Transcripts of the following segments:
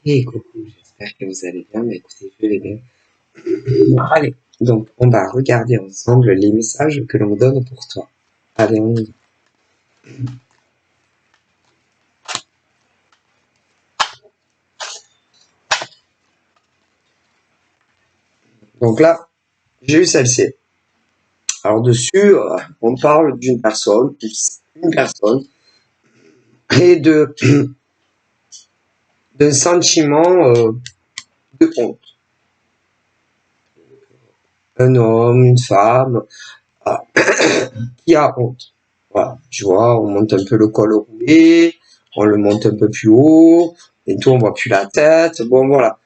Et coucou, j'espère que vous allez bien, mais écoutez, je vais bien. Bon, allez, donc on va regarder ensemble les messages que l'on donne pour toi. Allez, on y va. Donc là, j'ai eu celle-ci. Alors dessus, on parle d'une personne, une personne, et d'un sentiment de honte. Un homme, une femme, ah, qui a honte. Voilà, tu vois, on monte un peu le col roulé, on le monte un peu plus haut, et tout, on voit plus la tête. Bon, voilà.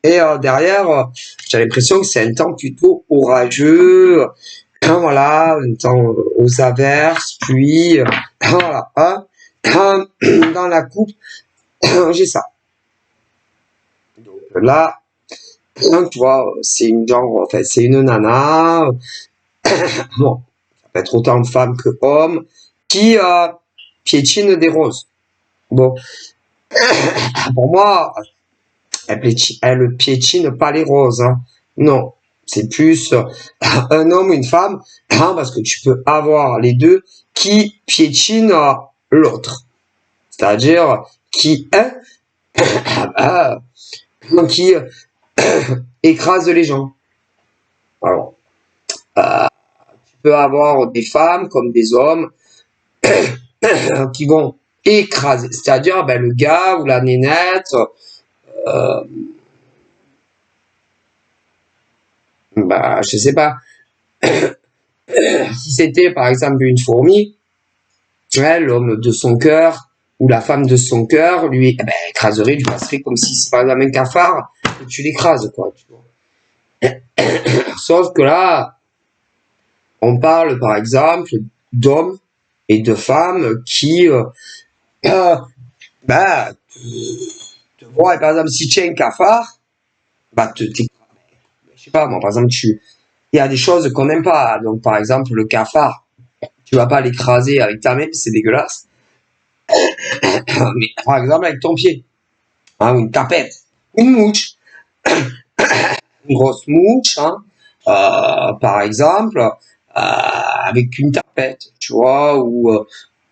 Et derrière, j'ai l'impression que c'est un temps plutôt orageux, voilà, un temps aux averses, pluie, voilà, hein, dans la coupe, j'ai ça. Donc là, tu vois, c'est une genre, enfin, c'est une nana, bon, ça peut être autant femme que homme, qui piétine des roses. Bon, pour moi, elle piétine pas les roses, hein. Non, c'est plus un homme ou une femme, hein, parce que tu peux avoir les deux qui piétinent l'autre. C'est-à-dire qui qui écrase les gens. Alors, tu peux avoir des femmes comme des hommes qui vont écraser, c'est-à-dire le gars ou la nénette, je sais pas, si c'était par exemple une fourmi, l'homme de son cœur ou la femme de son cœur, lui, écraserait, lui passerait comme si c'est par exemple un cafard, que tu l'écrases, quoi. Tu vois. Sauf que là, on parle par exemple d'hommes et de femmes qui, te voient, par exemple, si tu es un cafard, je sais pas, moi, par exemple, il y a des choses qu'on n'aime pas. Donc, par exemple, le cafard, tu vas pas l'écraser avec ta main, c'est dégueulasse. Mais, par exemple, avec ton pied, hein, ou une tapette, une mouche, une grosse mouche, hein, par exemple, avec une tapette, tu vois, ou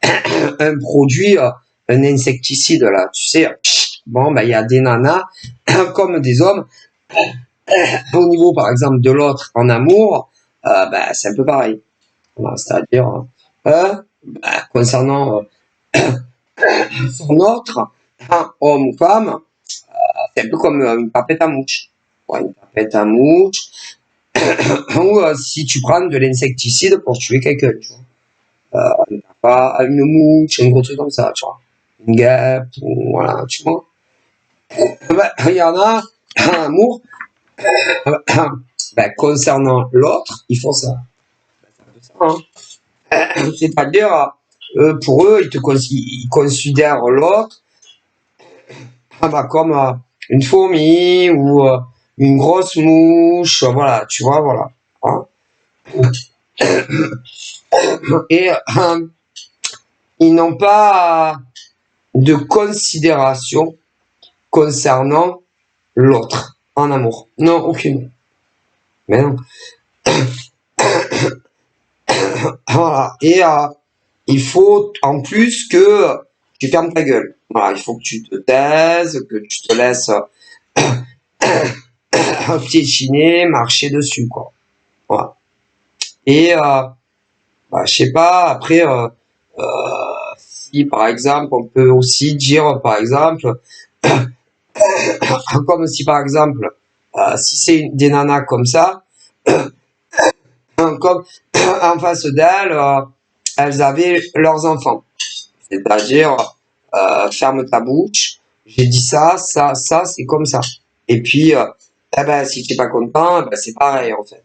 un produit, un insecticide, là, tu sais, bon, il y a des nanas, comme des hommes, au niveau, par exemple, de l'autre en amour, c'est un peu pareil. Voilà, c'est-à-dire, concernant son autre, hein, homme ou femme, c'est un peu comme une tapette à mouche. Ouais, une tapette à mouche, ou si tu prends de l'insecticide pour tuer quelqu'un, tu vois. Pas une mouche, un gros truc comme ça, tu vois. Une guêpe, ou voilà, tu vois. Il y en a, un amour, concernant l'autre, ils font ça. Hein. C'est-à-dire, pour eux, ils considèrent l'autre comme une fourmi ou une grosse mouche, voilà, tu vois, voilà. Hein. Et ils n'ont pas de considération concernant l'autre en amour. Non, aucune. Mais non. Voilà. Et il faut en plus que tu fermes ta gueule. Voilà, il faut que tu te taises, que tu te laisses piétiner, marcher dessus, quoi. Voilà. Et je sais pas, après, si par exemple, on peut aussi dire, par exemple, comme si par exemple, si c'est des nanas comme ça, comme en face d'elles, elles avaient leurs enfants. C'est-à-dire, ferme ta bouche, j'ai dit ça, c'est comme ça. Et puis, si tu n'es pas content, c'est pareil en fait.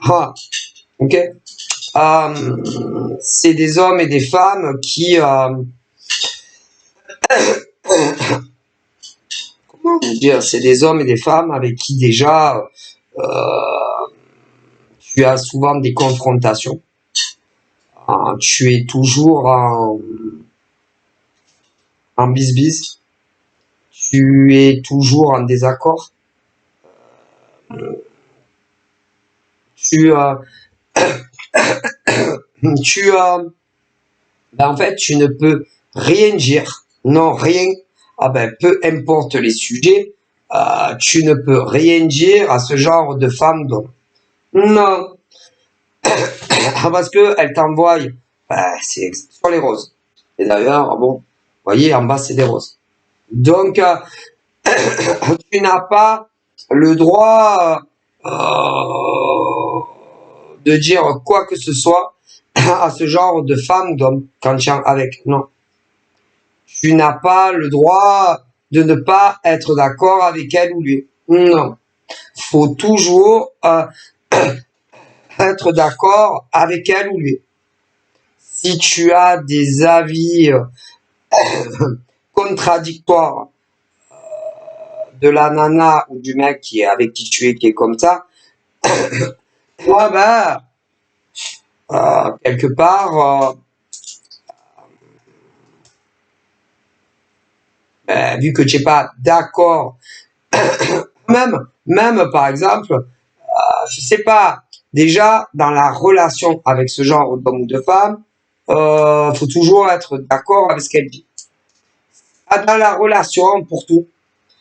Ah, ok. C'est des hommes et des femmes qui, comment dire, c'est des hommes et des femmes avec qui déjà tu as souvent des confrontations. Tu es toujours en bis-bis, tu es toujours en désaccord, tu, tu, en fait, tu ne peux rien dire, non, rien, ah ben, peu importe les sujets, tu ne peux rien dire à ce genre de femme d'homme. Non, parce que elle t'envoie, c'est sur les roses. Et d'ailleurs, bon, vous voyez, en bas, c'est des roses. Donc, tu n'as pas le droit de dire quoi que ce soit à ce genre de femme ou d'homme quand tu es avec. Non. Tu n'as pas le droit de ne pas être d'accord avec elle ou lui. Non. Faut toujours être d'accord avec elle ou lui. Si tu as des avis contradictoires de la nana ou du mec qui est avec qui tu es, qui est comme ça, moi, quelque part, vu que tu n'es pas d'accord, même par exemple, je sais pas, déjà dans la relation avec ce genre d'homme ou de femme, faut toujours être d'accord avec ce qu'elle dit. Dans la relation, pour tout,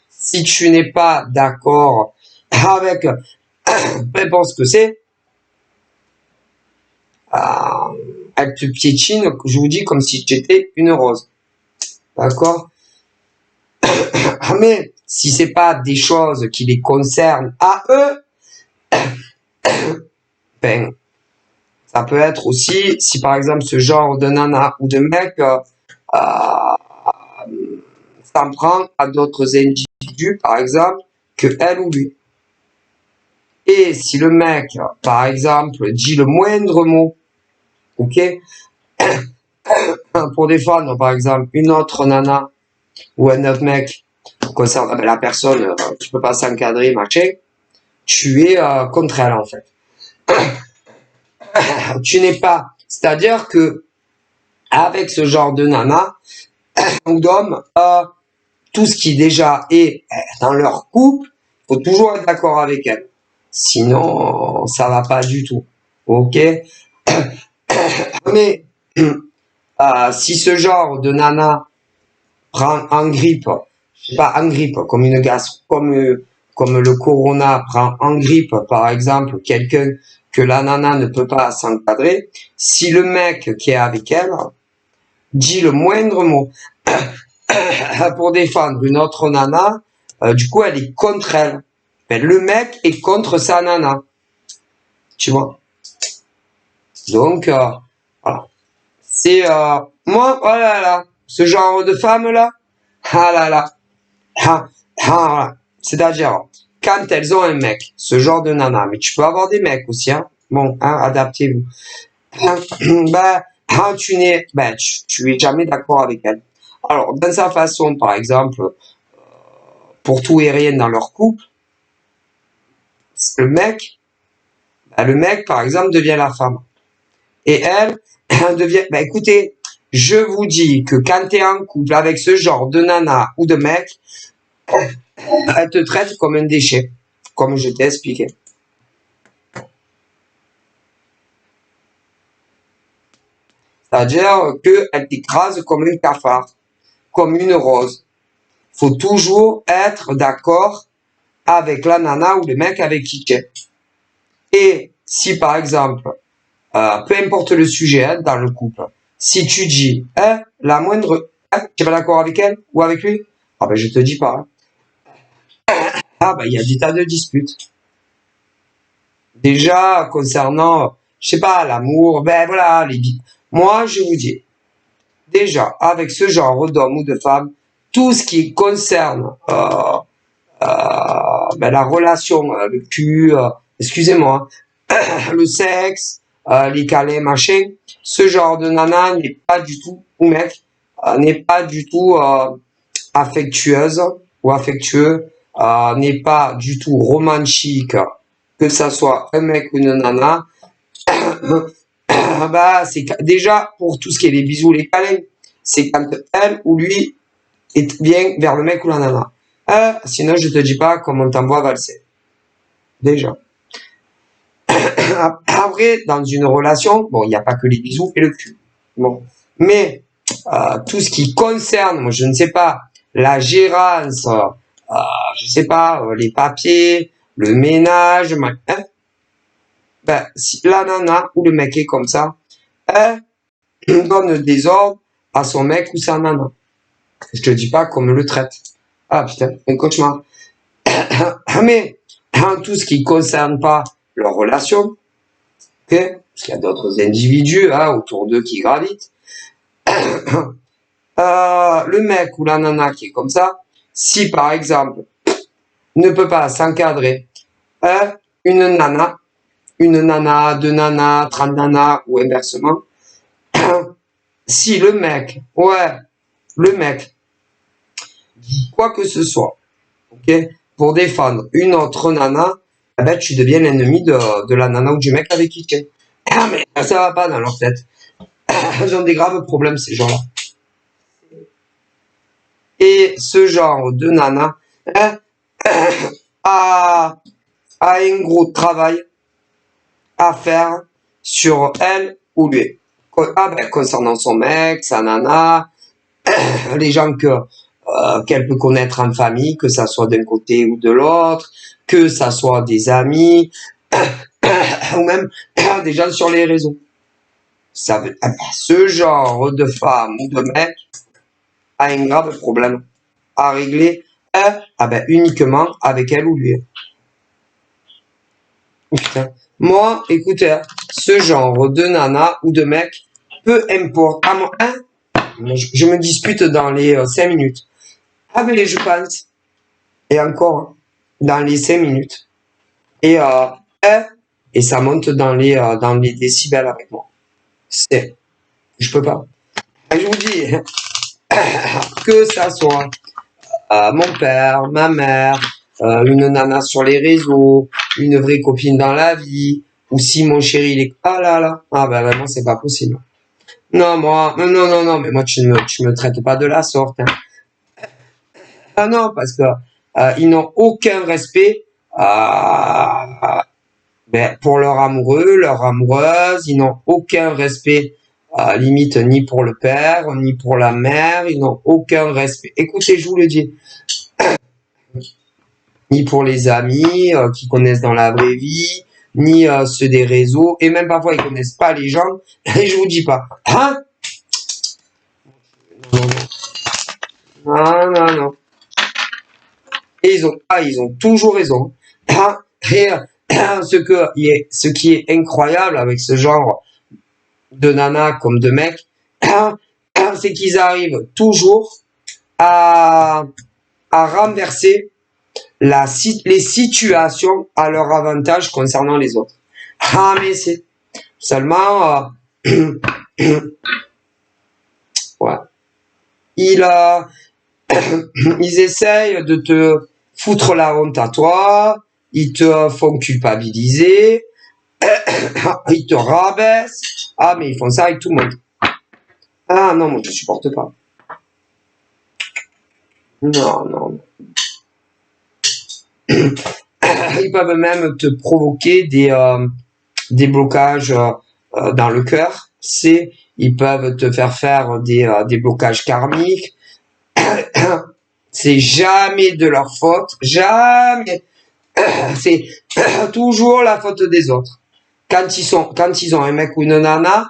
si tu n'es pas d'accord avec peu importe ce que c'est, elle te piétine, je vous dis, comme si tu étais une rose. D'accord? Mais si c'est pas des choses qui les concernent à eux, ben, ça peut être aussi, si par exemple ce genre de nana ou de mec s'en prend à d'autres individus, par exemple, que elle ou lui. Et si le mec, par exemple, dit le moindre mot, ok, pour défendre, par exemple, une autre nana ou un autre mec, concernant la personne, tu peux pas s'encadrer, machin, tu es contre elle, en fait. Tu n'es pas, c'est-à-dire que avec ce genre de nana ou d'homme, tout ce qui déjà est dans leur couple, faut toujours être d'accord avec elle. Sinon, ça va pas du tout. Ok? Mais si ce genre de nana prend en grippe, je sais pas, en grippe, comme une gastro, comme le corona prend en grippe, par exemple, quelqu'un que la nana ne peut pas s'encadrer, si le mec qui est avec elle dit le moindre mot pour défendre une autre nana, du coup, elle est contre elle. Ben, le mec est contre sa nana. Tu vois? Donc, voilà. C'est, moi, oh là là, ce genre de femme-là, ah là là, voilà. C'est-à-dire, quand elles ont un mec, ce genre de nana, mais tu peux avoir des mecs aussi, hein. Bon, hein, adaptez-vous. Tu es jamais d'accord avec elle. Alors, dans sa façon, par exemple, pour tout et rien dans leur couple, le mec, par exemple, devient la femme. Et elle devient, écoutez, je vous dis que quand tu es en couple avec ce genre de nana ou de mec, elle te traite comme un déchet, comme je t'ai expliqué. C'est-à-dire qu'elle t'écrase comme un cafard, comme une rose. Faut toujours être d'accord avec la nana ou le mec avec qui tu es. Et si par exemple, peu importe le sujet hein, dans le couple, si tu dis, la moindre, tu es pas d'accord avec elle ou avec lui, ah ben je te dis pas. Ah ben il y a des tas de disputes. Déjà concernant, je sais pas, l'amour, ben voilà, moi je vous dis, déjà avec ce genre d'homme ou de femme, tout ce qui concerne la relation, le cul, excusez-moi, le sexe, les câlins, machin, ce genre de nana n'est pas du tout, ou mec, n'est pas du tout affectueuse ou affectueux, n'est pas du tout romantique, que ça soit un mec ou une nana, c'est déjà pour tout ce qui est les bisous, les câlins, c'est quand elle ou lui et viens vers le mec ou la nana. Sinon, je te dis pas comment on t'envoie valser. Déjà. Après, dans une relation, bon, il n'y a pas que les bisous et le cul. Bon. Mais, tout ce qui concerne, moi, je ne sais pas, la gérance, je sais pas, les papiers, le ménage, ben, si la nana ou le mec est comme ça, donne des ordres à son mec ou sa nana. Je te dis pas qu'on me le traite. Ah putain, un cauchemar. Mais tout ce qui concerne pas leur relation, ok, parce qu'il y a d'autres individus autour d'eux qui gravitent. Le mec ou la nana qui est comme ça, si par exemple ne peut pas s'encadrer, une nana, deux nanas, 30 nanas ou inversement, si le mec dit quoi que ce soit, ok, pour défendre une autre nana, eh ben, tu deviens l'ennemi de la nana ou du mec avec qui tu es. Ah, mais ça va pas dans leur tête. Ils ont des graves problèmes, ces gens-là. Et ce genre de nana a un gros travail à faire sur elle ou lui. Concernant son mec, sa nana, les gens qu'elle peut connaître en famille, que ça soit d'un côté ou de l'autre, que ça soit des amis, ou même des gens sur les réseaux. Ce genre de femme ou de mec a un grave problème à régler uniquement avec elle ou lui. Putain. Moi, écoutez, ce genre de nana ou de mec, peu importe. Je me dispute dans les 5 minutes. Mais je pense. Et encore, dans les 5 minutes. Et ça monte dans les décibels avec moi. Je peux pas. Et je vous dis, que ça soit mon père, ma mère, une nana sur les réseaux, une vraie copine dans la vie, ou si mon chéri il est vraiment c'est pas possible. Non mais moi tu me traites pas de la sorte. Non, parce que ils n'ont aucun respect pour leur amoureux, leur amoureuse, ils n'ont aucun respect limite ni pour le père, ni pour la mère, ils n'ont aucun respect. Écoutez, je vous le dis, ni pour les amis qui connaissent dans la vraie vie, ni ceux des réseaux, et même parfois ils connaissent pas les gens, et je vous dis pas. Non. Et ils ont toujours raison. Et ce qui est incroyable avec ce genre de nana comme de mec, c'est qu'ils arrivent toujours à renverser les situations à leur avantage concernant les autres. Mais c'est seulement ouais. Ils essayent de te foutre la honte à toi, ils te font culpabiliser, ils te rabaissent. Mais ils font ça avec tout le monde. Non, moi je supporte pas. Non. Ils peuvent même te provoquer des blocages dans le cœur. Ils peuvent te faire des blocages karmiques. C'est jamais de leur faute, jamais. C'est toujours la faute des autres. Quand ils ont un mec ou une nana,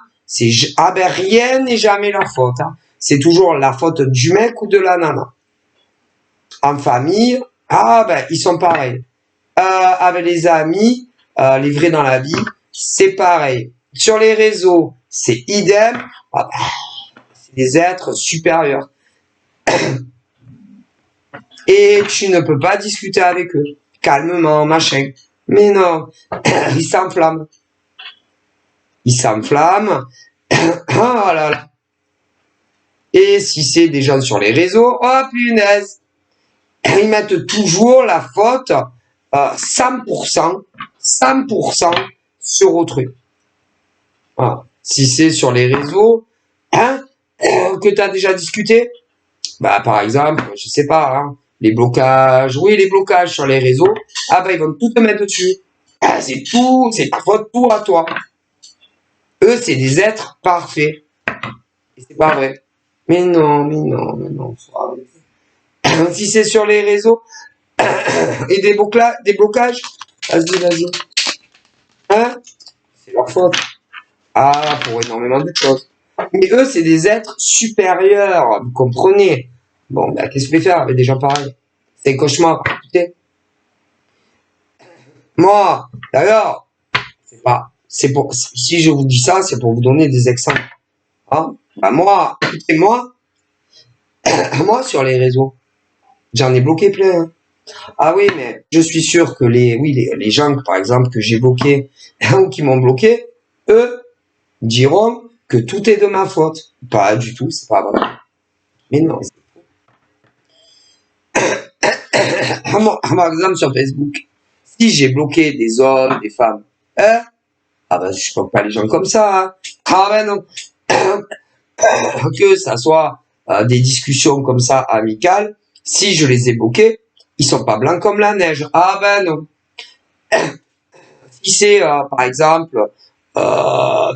rien n'est jamais leur faute. C'est toujours la faute du mec ou de la nana. En famille, ils sont pareils. Avec les amis, les vrais dans la vie, c'est pareil. Sur les réseaux, c'est idem. C'est des êtres supérieurs. Et tu ne peux pas discuter avec eux. Calmement, machin. Mais non, ils s'enflamment. Oh là là. Et si c'est des gens sur les réseaux, oh punaise. Ils mettent toujours la faute 100% sur autrui. Voilà. Si c'est sur les réseaux, que tu as déjà discuté, Bah, par exemple, je sais pas, hein, les blocages, oui, les blocages sur les réseaux, ah bah, ils vont tout te mettre dessus. Ah, c'est tout, c'est ta faute, tout à toi. Eux, c'est des êtres parfaits. Et c'est pas vrai. Mais non, mais non, mais non. Si c'est sur les réseaux et des blocages, vas-y, vas-y. Hein? C'est leur faute. Ah, pour énormément de choses. Mais eux, c'est des êtres supérieurs, vous comprenez? Bon, bah, qu'est-ce que je vais faire avec des gens pareils? C'est un cauchemar, écoutez. Moi, d'ailleurs, c'est pour, si je vous dis ça, c'est pour vous donner des exemples. Hein? Bah, moi, écoutez, moi, sur les réseaux, j'en ai bloqué plein. Hein. Ah oui, mais je suis sûr que les gens, par exemple, que j'ai bloqués ou qui m'ont bloqué, eux diront que tout est de ma faute. Pas du tout, c'est pas vrai. Mais non. Par exemple, sur Facebook, si j'ai bloqué des hommes, des femmes, hein, ah ben, je bloque pas les gens comme ça. Hein. Ah ben non. Que ça soit des discussions comme ça, amicales, si je les ai bloqués, ils sont pas blancs comme la neige. Ah ben non. Si c'est, par exemple,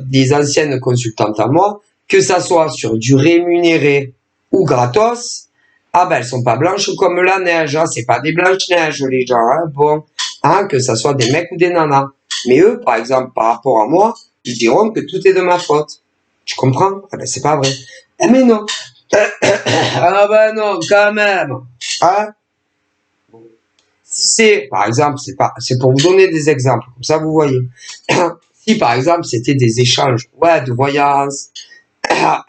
des anciennes consultantes à moi, que ça soit sur du rémunéré ou gratos, ah ben elles sont pas blanches comme la neige, hein, c'est pas des blanches neiges les gens, hein, bon, hein, que ça soit des mecs ou des nanas. Mais eux, par exemple, par rapport à moi, ils diront que tout est de ma faute. Tu comprends? Ah ben c'est pas vrai. Eh mais non. Ah ben non, quand même. Hein? Si c'est, par exemple, c'est pour vous donner des exemples, comme ça vous voyez. Si par exemple c'était des échanges, ouais, de voyages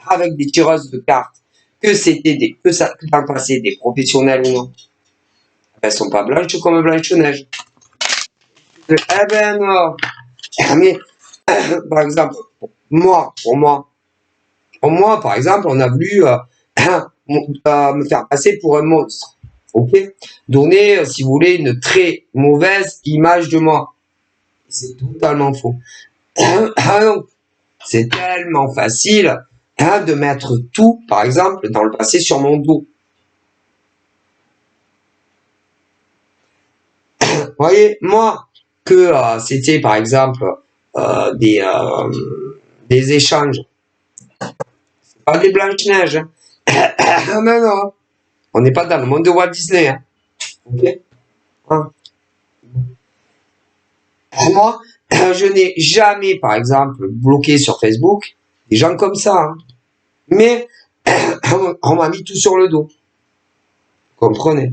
avec des tireuses de cartes, que ça, que dans le passé des professionnels ou non, elles sont pas blanches comme Blanche-Neige. Eh ben non. Mais par exemple, moi, pour moi, par exemple, on a voulu me faire passer pour un monstre. Ok? Donner, si vous voulez, une très mauvaise image de moi. C'est totalement faux. Ah non, c'est tellement facile de mettre tout, par exemple, dans le passé sur mon dos. Vous voyez, moi, que c'était, par exemple, euh, des, euh, des échanges, c'est pas des Blanches-Neiges. Hein. Non, non, on n'est pas dans le monde de Walt Disney. Hein. Ok. Hein. Moi, je n'ai jamais, par exemple, bloqué sur Facebook des gens comme ça. Hein. Mais on m'a mis tout sur le dos. Comprenez?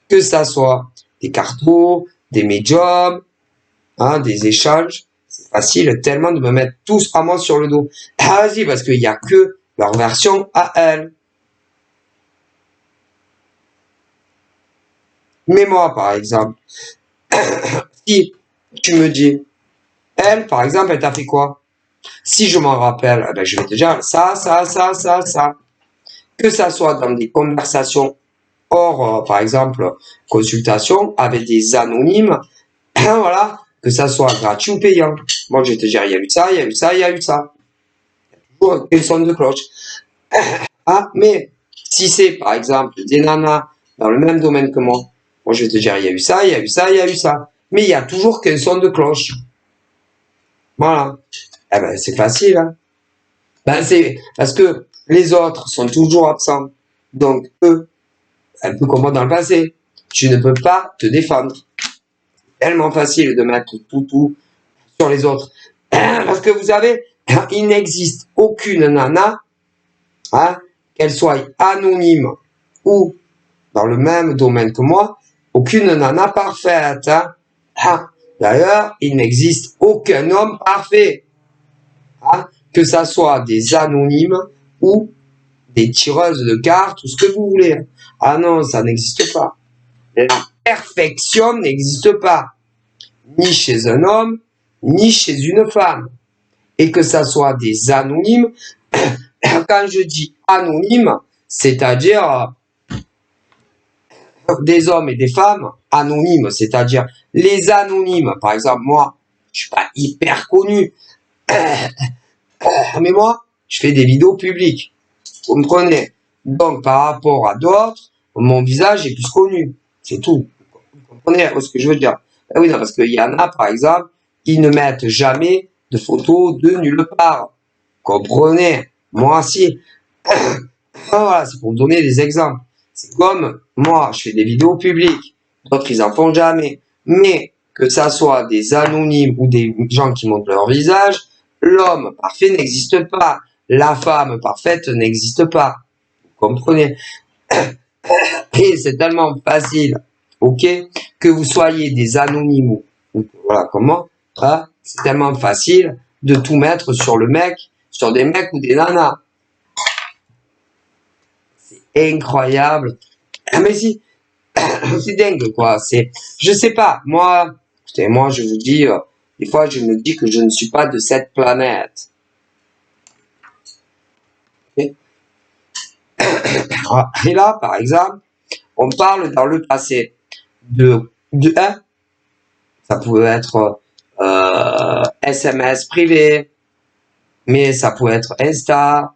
Que ça soit des cartos, des médiums, hein, des échanges, c'est facile tellement de me mettre tous à moi sur le dos. Ah, vas-y, parce qu'il n'y a que leur version à elle. Mais moi, par exemple, si tu me dis, elle, par exemple, elle t'a fait quoi? Si je m'en rappelle, eh ben, je vais te dire ça, ça, ça, ça, ça. Que ça soit dans des conversations hors, par exemple, consultation avec des anonymes, voilà, que ça soit gratuit ou payant. Moi, je vais te dire, il y a eu ça, il y a eu ça, il y a eu ça. Toujours une sonne de cloche. Ah, mais si c'est, par exemple, des nanas dans le même domaine que moi, je vais te dire, il y a eu ça, il y a eu ça, il y a eu ça. Mais il y a toujours qu'un son de cloche. Voilà. Eh ben, c'est facile, hein. Ben, c'est parce que les autres sont toujours absents. Donc, eux, un peu comme moi dans le passé, tu ne peux pas te défendre. Tellement facile de mettre tout sur les autres. Parce que vous savez, il n'existe aucune nana, hein, qu'elle soit anonyme ou dans le même domaine que moi, aucune nana parfaite. Hein. Ah, d'ailleurs, il n'existe aucun homme parfait. Hein, que ça soit des anonymes ou des tireuses de cartes, tout ce que vous voulez. Ah non, ça n'existe pas. La perfection n'existe pas. Ni chez un homme, ni chez une femme. Et que ça soit des anonymes, quand je dis anonyme, c'est-à-dire des hommes et des femmes anonymes, c'est-à-dire les anonymes. Par exemple, moi, je suis pas hyper connu, mais moi, je fais des vidéos publiques. Vous comprenez? Donc, par rapport à d'autres, mon visage est plus connu. C'est tout. Vous comprenez ce que je veux dire? Ah oui, non, parce qu'il y en a, par exemple, qui ne mettent jamais de photos de nulle part. Comprenez? Moi, si. Voilà, c'est pour vous donner des exemples. C'est comme moi, je fais des vidéos publiques. D'autres, ils en font jamais. Mais que ça soit des anonymes ou des gens qui montrent leur visage, l'homme parfait n'existe pas. La femme parfaite n'existe pas. Vous comprenez? Et c'est tellement facile, ok, que vous soyez des anonymes ou voilà comment, hein, c'est tellement facile de tout mettre sur le mec, sur des mecs ou des nanas. C'est incroyable. Ah, mais si, c'est dingue quoi. C'est, je sais pas. Moi, écoutez, moi je vous dis, des fois je me dis que je ne suis pas de cette planète. Okay. Et là, par exemple, on parle dans le passé de un, ça pouvait être SMS privé, mais ça pouvait être Insta,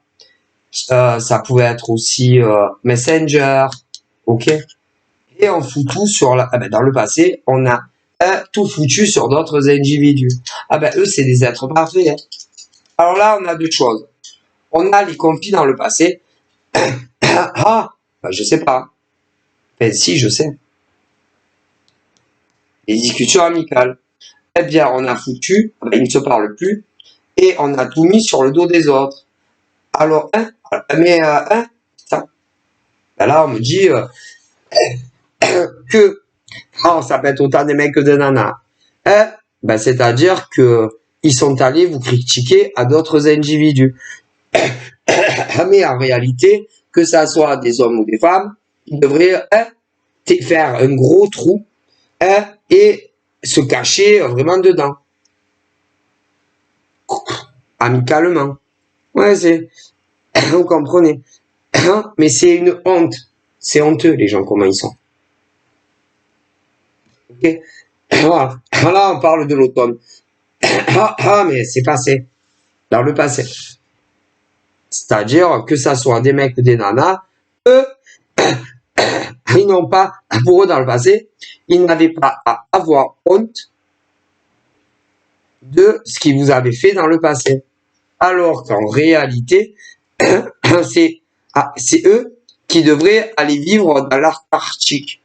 ça pouvait être aussi Messenger, ok. Et on fout tout sur la. Ah ben, dans le passé, on a tout foutu sur d'autres individus. Ah ben eux, c'est des êtres parfaits. Hein. Alors là, on a deux choses. On a les conflits dans le passé. Ah, ben, je sais pas. Ben si, je sais. Les discussions amicales. Eh bien, on a foutu, ben, ils ne se parlent plus, et on a tout mis sur le dos des autres. Alors, mais ça. Ben là, on me dit que oh, ça peut être autant des mecs que des nanas. Ben, c'est-à-dire que ils sont allés vous critiquer à d'autres individus. Mais en réalité, que ça soit des hommes ou des femmes, ils devraient faire un gros trou et se cacher vraiment dedans. Amicalement. Ouais, c'est. Vous comprenez. Mais c'est une honte. C'est honteux, les gens, comment ils sont. Ok. Voilà. Là, on parle de l'automne. Mais c'est passé. Dans le passé. C'est-à-dire que ça soit des mecs ou des nanas, eux, ils n'ont pas, pour eux dans le passé, ils n'avaient pas à avoir honte de ce qu'ils vous avaient fait dans le passé. Alors qu'en réalité, c'est eux qui devraient aller vivre dans l'Arctique.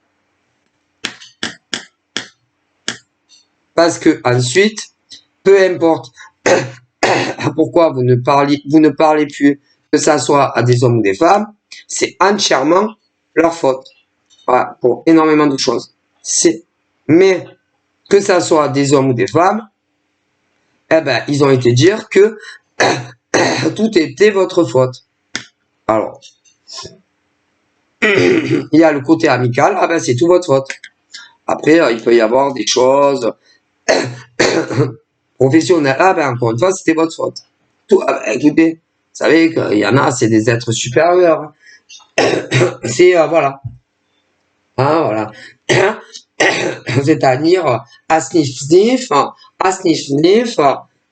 Parce que ensuite, peu importe pourquoi vous ne parlez plus, que ça soit à des hommes ou des femmes, c'est entièrement leur faute. Voilà, pour énormément de choses. Mais que ça soit des hommes ou des femmes, eh ben, ils ont été dire que tout était votre faute. Alors, il y a le côté amical, ah ben, c'est tout votre faute. Après, il peut y avoir des choses professionnelles, ah ben, encore une fois, c'était votre faute. Tout, ah ben, écoutez, vous savez qu'il y en a, c'est des êtres supérieurs. C'est, voilà. Hein, voilà. C'est-à-dire, à sniff,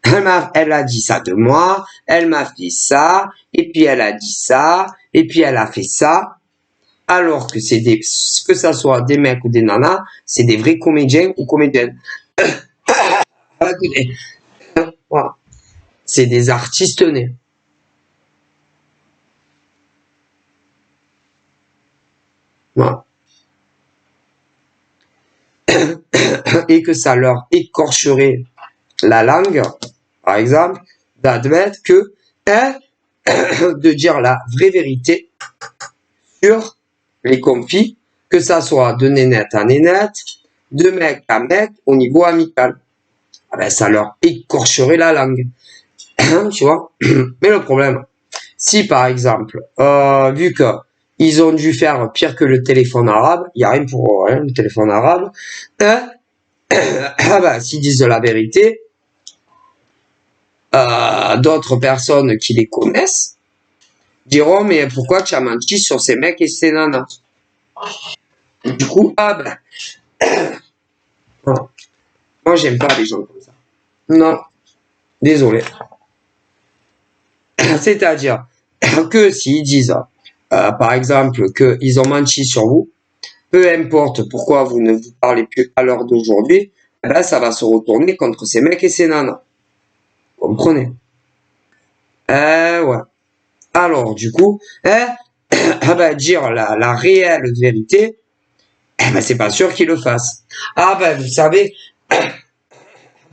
elle a dit ça de moi, elle m'a fait ça, et puis elle a dit ça, et puis elle a fait ça. Alors que que ça soit des mecs ou des nanas, c'est des vrais comédiens ou comédiennes. Voilà. C'est des artistes nés. Voilà. Et que ça leur écorcherait la langue, par exemple, d'admettre que, de dire la vraie vérité sur les conflits, que ça soit de nénette à nénette, de mec à mec, au niveau amical. Ah ben, ça leur écorcherait la langue. Tu vois? Mais le problème, si par exemple, vu que ils ont dû faire pire que le téléphone arabe, il n'y a rien pour rien, le téléphone arabe, ah ben, s'ils disent la vérité, d'autres personnes qui les connaissent diront mais pourquoi tu as menti sur ces mecs et ces nanas? Du coup, ah ben, non. Moi j'aime pas les gens comme ça. Non, désolé. C'est-à-dire que s'ils disent par exemple, qu'ils ont menti sur vous, peu importe pourquoi vous ne vous parlez plus à l'heure d'aujourd'hui, eh ben, ça va se retourner contre ces mecs et ces nanas. Vous comprenez? Ouais. Alors, du coup, ah ben, dire la réelle vérité, eh ben, c'est pas sûr qu'ils le fassent. Ah ben, vous savez,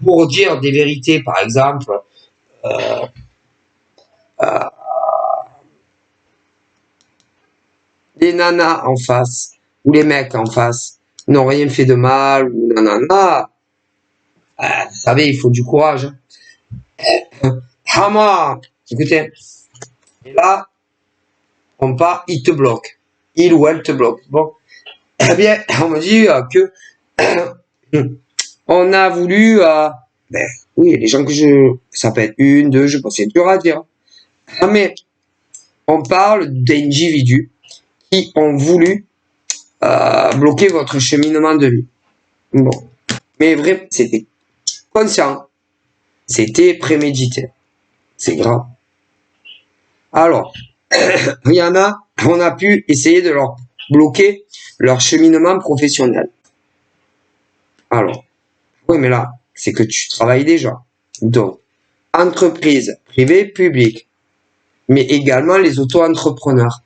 pour dire des vérités, par exemple, euh, les nanas en face ou les mecs en face n'ont rien fait de mal ou nanana, vous savez, il faut du courage. Ah moi, écoutez, et là, on part, il te bloque. Il ou elle te bloque. Bon, eh bien, on me dit que on a voulu, ben, oui, les gens que ça peut être une, deux, je pense, c'est dur à dire. Ah, mais on parle d'individus qui ont voulu bloquer votre cheminement de vie. Bon, mais vrai, c'était conscient, c'était prémédité. C'est grave. Alors, il y en a, on a pu essayer de leur bloquer leur cheminement professionnel. Alors, oui, mais là, c'est que tu travailles déjà. Donc, entreprise, privée, publique, mais également les auto-entrepreneurs.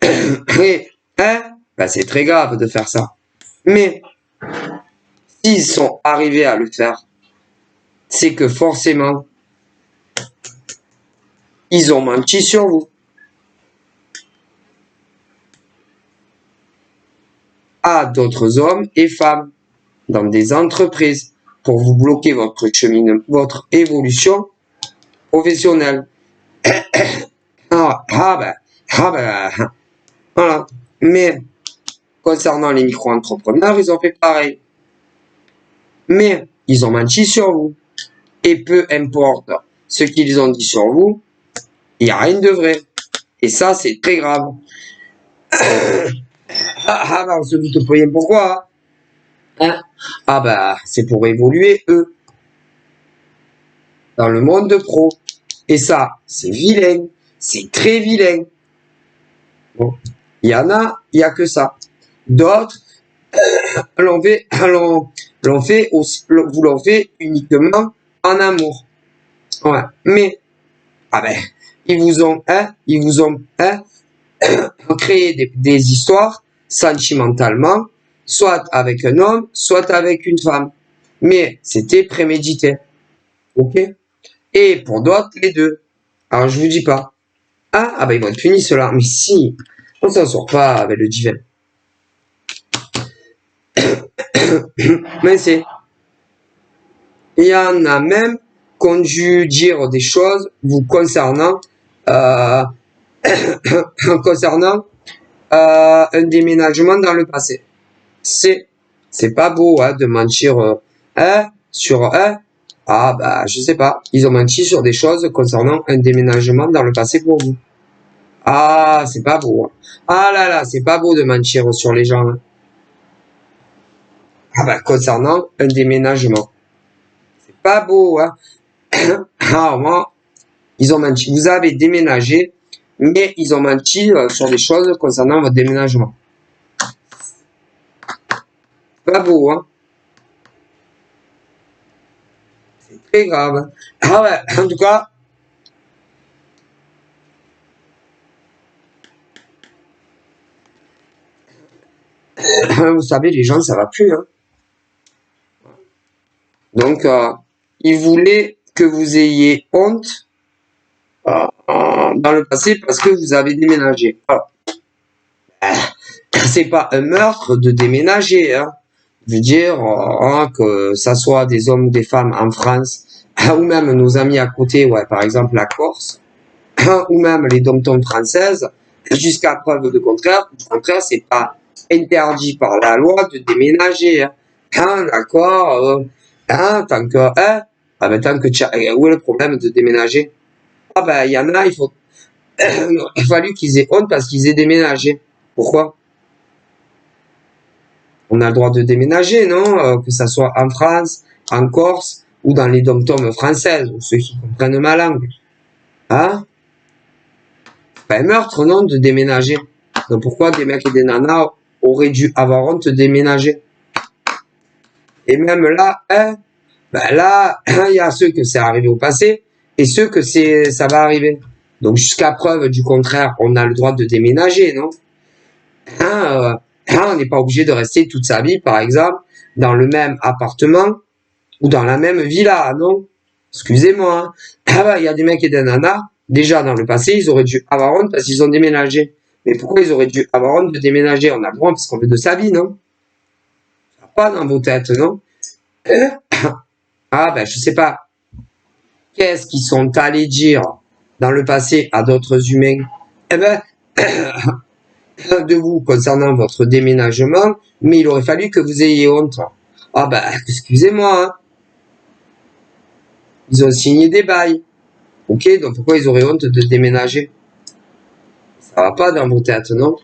Et, ben, c'est très grave de faire ça. Mais, s'ils sont arrivés à le faire, c'est que forcément, ils ont menti sur vous. À d'autres hommes et femmes dans des entreprises pour vous bloquer votre cheminement, votre évolution professionnelle. Voilà. Mais concernant les micro-entrepreneurs, ils ont fait pareil. Mais ils ont menti sur vous. Et peu importe ce qu'ils ont dit sur vous, il n'y a rien de vrai. Et ça, c'est très grave. On se doute pas bien pourquoi. Hein? C'est pour évoluer, eux, dans le monde pro. Et ça, c'est vilain. C'est très vilain. Bon. Il y en a, il n'y a que ça. D'autres, vous l'en fait uniquement en amour. Ouais. Mais, ils vous ont créé des histoires sentimentalement, soit avec un homme, soit avec une femme. Mais c'était prémédité. Ok? Et pour d'autres, les deux. Alors, je vous dis pas. Ils vont être punis, ceux-là. Mais si, on s'en sort pas avec le divin. Mais il y en a même qui ont dû dire des choses vous concernant, un déménagement dans le passé. C'est pas beau, de mentir, sur, je sais pas. Ils ont menti sur des choses concernant un déménagement dans le passé pour vous. Ah, c'est pas beau. Hein. Ah là là, c'est pas beau de mentir sur les gens. Hein. Concernant un déménagement. C'est pas beau, hein. Moi, ils ont menti. Vous avez déménagé, mais ils ont menti sur des choses concernant votre déménagement. Pas beau, hein. C'est très grave. En tout cas, vous savez, les gens, ça va plus, hein. Donc, ils voulaient que vous ayez honte dans le passé parce que vous avez déménagé. C'est pas un meurtre de déménager, hein. Je veux dire, que ça soit des hommes ou des femmes en France, ou même nos amis à côté, par exemple la Corse, ou même les dom-toms françaises, jusqu'à preuve de contraire. Du contraire, c'est pas interdit par la loi de déménager. D'accord. Tant que où est le problème de déménager? Il y en a, il a fallu qu'ils aient honte parce qu'ils aient déménagé. Pourquoi? On a le droit de déménager, non? Que ça soit en France, en Corse ou dans les dom-toms françaises, ou ceux qui comprennent ma langue. pas un meurtre, non, de déménager. Donc pourquoi des mecs et des nanas auraient dû avoir honte de déménager? Et même là, hein, ben là, il y a ceux que c'est arrivé au passé et ceux que ça va arriver. Donc jusqu'à preuve du contraire, on a le droit de déménager, non? On n'est pas obligé de rester toute sa vie, par exemple, dans le même appartement ou dans la même villa, non? Excusez-moi. Il y a des mecs et des nanas, déjà dans le passé, ils auraient dû avoir honte parce qu'ils ont déménagé. Mais pourquoi ils auraient dû avoir honte de déménager? On a le droit parce qu'on veut de sa vie, non? Pas dans vos têtes, non? Ah ben je sais pas. Qu'est-ce qu'ils sont allés dire dans le passé à d'autres humains? Eh ben, de vous concernant votre déménagement, mais il aurait fallu que vous ayez honte. Ah ben, excusez-moi, hein. Ils ont signé des bails. Ok, donc pourquoi ils auraient honte de déménager? Ça va pas dans vos têtes, non?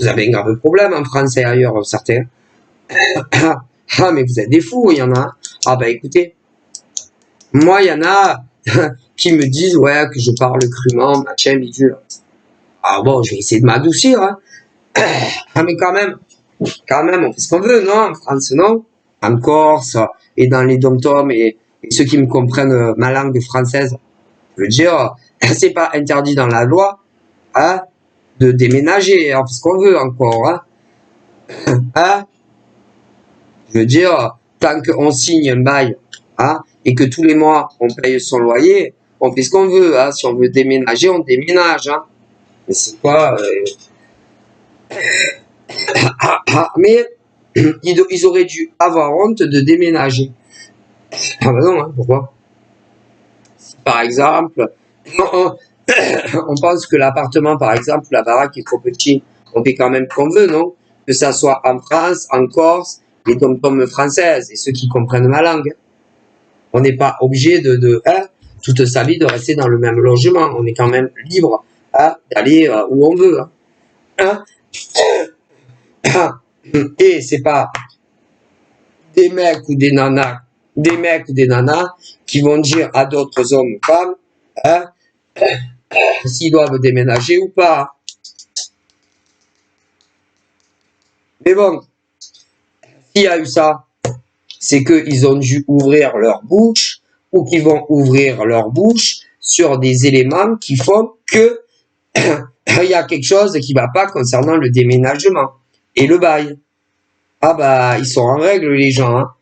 Vous avez un grave problème en France et ailleurs, certains. Ah, mais vous êtes des fous, il y en a. Ah ben écoutez, moi, il y en a qui me disent, ouais, que je parle crûment, machin, bidule. Ah bon, je vais essayer de m'adoucir, hein. Ah, mais quand même, on fait ce qu'on veut, non? En France, non? En Corse et dans les dom-toms et ceux qui me comprennent ma langue française. Je veux dire, c'est pas interdit dans la loi, hein, de déménager, on fait ce qu'on veut encore, hein. Hein? Je veux dire, tant qu'on signe un bail, hein, et que tous les mois on paye son loyer, on fait ce qu'on veut, hein. Si on veut déménager, on déménage, hein. Mais c'est quoi, mais ils auraient dû avoir honte de déménager. Ah ben non, hein, pourquoi? Si par exemple, on pense que l'appartement, par exemple, la baraque est trop petit, on fait quand même ce qu'on veut, non? Que ça soit en France, en Corse, les dom-toms françaises et ceux qui comprennent ma langue. On n'est pas obligé hein, toute sa vie de rester dans le même logement. On est quand même libre, hein, d'aller où on veut. Hein. Et c'est pas des mecs ou des nanas, qui vont dire à d'autres hommes ou femmes, hein, s'ils doivent déménager ou pas. Mais bon, s'il y a eu ça, c'est qu'ils ont dû ouvrir leur bouche ou qu'ils vont ouvrir leur bouche sur des éléments qui font que il y a quelque chose qui va pas concernant le déménagement et le bail. Ah bah, ils sont en règle les gens, hein,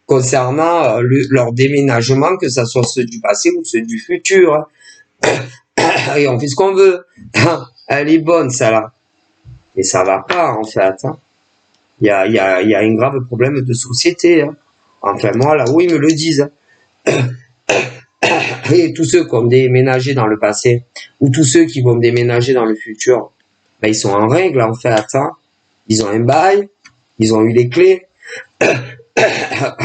concernant leur déménagement, que ça soit ceux du passé ou ceux du futur. Hein. Et on fait ce qu'on veut. Elle est bonne, celle-là. Et ça va pas, en fait. Hein. Il y a un grave problème de société. Hein. Enfin, moi, là où ils me le disent. Et tous ceux qui ont déménagé dans le passé, ou tous ceux qui vont déménager dans le futur, ben, ils sont en règle, en fait. Hein. Ils ont un bail, ils ont eu les clés.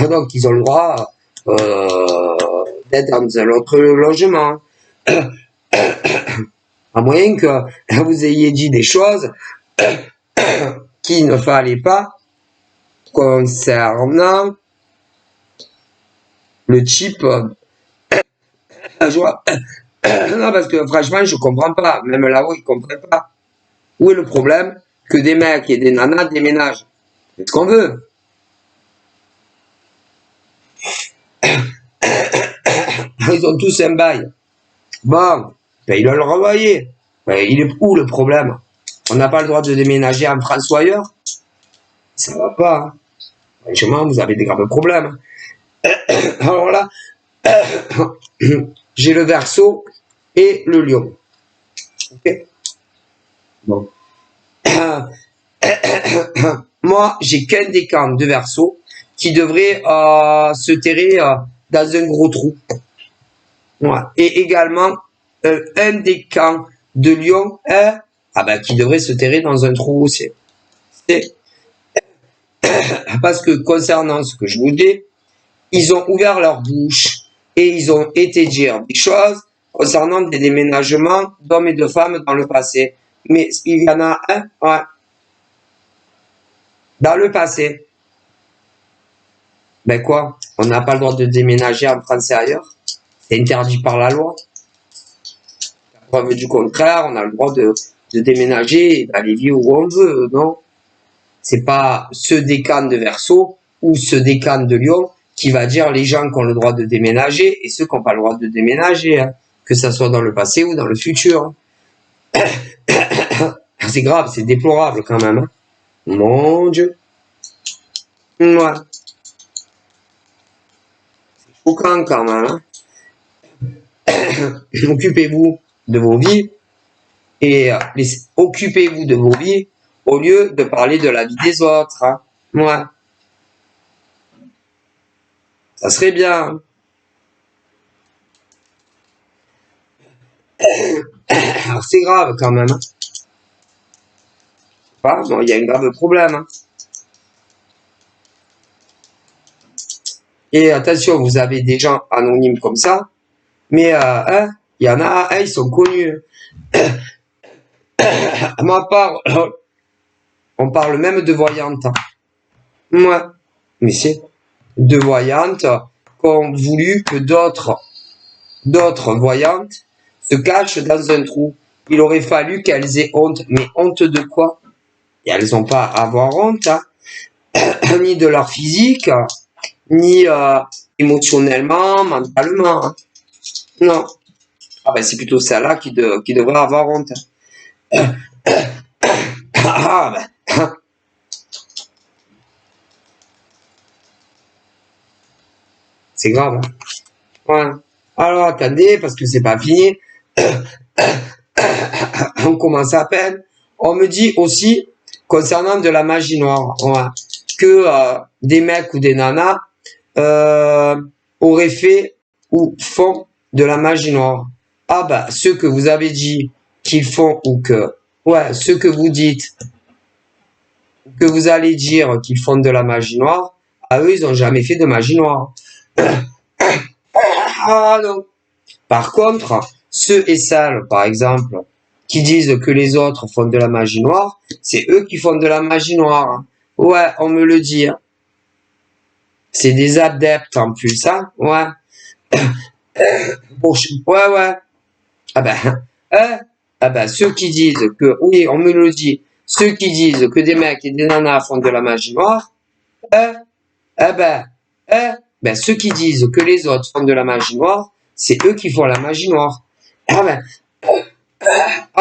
Donc, ils ont le droit d'être dans un autre logement. À moyen que vous ayez dit des choses qu'il ne fallait pas concernant le type joie. Non, parce que franchement, je comprends pas. Même là-haut, ils comprennent pas. Où est le problème que des mecs et des nanas déménagent? C'est ce qu'on veut. Ils ont tous un bail. Bon, paye-le le renvoyer. Il est où le problème? On n'a pas le droit de déménager en France ou ailleurs? Ça va pas. Hein. Franchement, vous avez des graves problèmes. Alors là, j'ai le Verseau et le Lion. Ok. Bon. Moi, j'ai qu'un décan de Verseau qui devrait se terrer dans un gros trou. Voilà. Et également un décan de Lion qui devrait se terrer dans un trou aussi. Parce que concernant ce que je vous dis, ils ont ouvert leur bouche et ils ont été dire des choses concernant des déménagements d'hommes et de femmes dans le passé. Mais il y en a un, ouais. Dans le passé. Ben quoi? On n'a pas le droit de déménager en France et ailleurs? C'est interdit par la loi. Preuve du contraire, on a le droit de déménager et d'aller vivre où on veut, non? C'est pas ce décan de Verseau ou ce décan de Lion qui va dire les gens qui ont le droit de déménager et ceux qui n'ont pas le droit de déménager, hein, que ça soit dans le passé ou dans le futur. C'est grave, c'est déplorable quand même. Hein. Mon Dieu. Ouais. C'est choquant quand même. Hein. Occupez-vous de vos vies et occupez-vous de vos vies au lieu de parler de la vie des autres. Hein. Ouais. Ça serait bien. Alors c'est grave quand même. Hein. Bon, il y a un grave problème. Hein. Et attention, vous avez des gens anonymes comme ça, mais hein, il y en a, hein, ils sont connus. À ma part, on parle même de voyantes. Moi, mais c'est de voyantes qui ont voulu que d'autres voyantes se cachent dans un trou. Il aurait fallu qu'elles aient honte. Mais honte de quoi? Et elles n'ont pas à avoir honte, hein. Ni de leur physique, ni émotionnellement, mentalement. Hein. Non. Ah ben c'est plutôt celle-là qui devrait avoir honte. Ah ben. C'est grave. Hein. Ouais. Alors attendez, parce que c'est pas fini. On commence à peine. On me dit aussi, concernant de la magie noire, ouais, que des mecs ou des nanas auraient fait ou font de la magie noire. Ah bah, ceux que vous avez dit qu'ils font ou que... Ouais, ceux que vous dites, que vous allez dire qu'ils font de la magie noire, à eux, ils n'ont jamais fait de magie noire. Ah non. Par contre, ceux et celles, par exemple, qui disent que les autres font de la magie noire, c'est eux qui font de la magie noire. Ouais, on me le dit. Hein. C'est des adeptes en plus, hein. Ouais. Ouais, ouais. Ah ben, hein? Ah ben, ceux qui disent que, oui, on me le dit, ceux qui disent que des mecs et des nanas font de la magie noire, eh ben, ceux qui disent que les autres font de la magie noire, c'est eux qui font la magie noire. Ah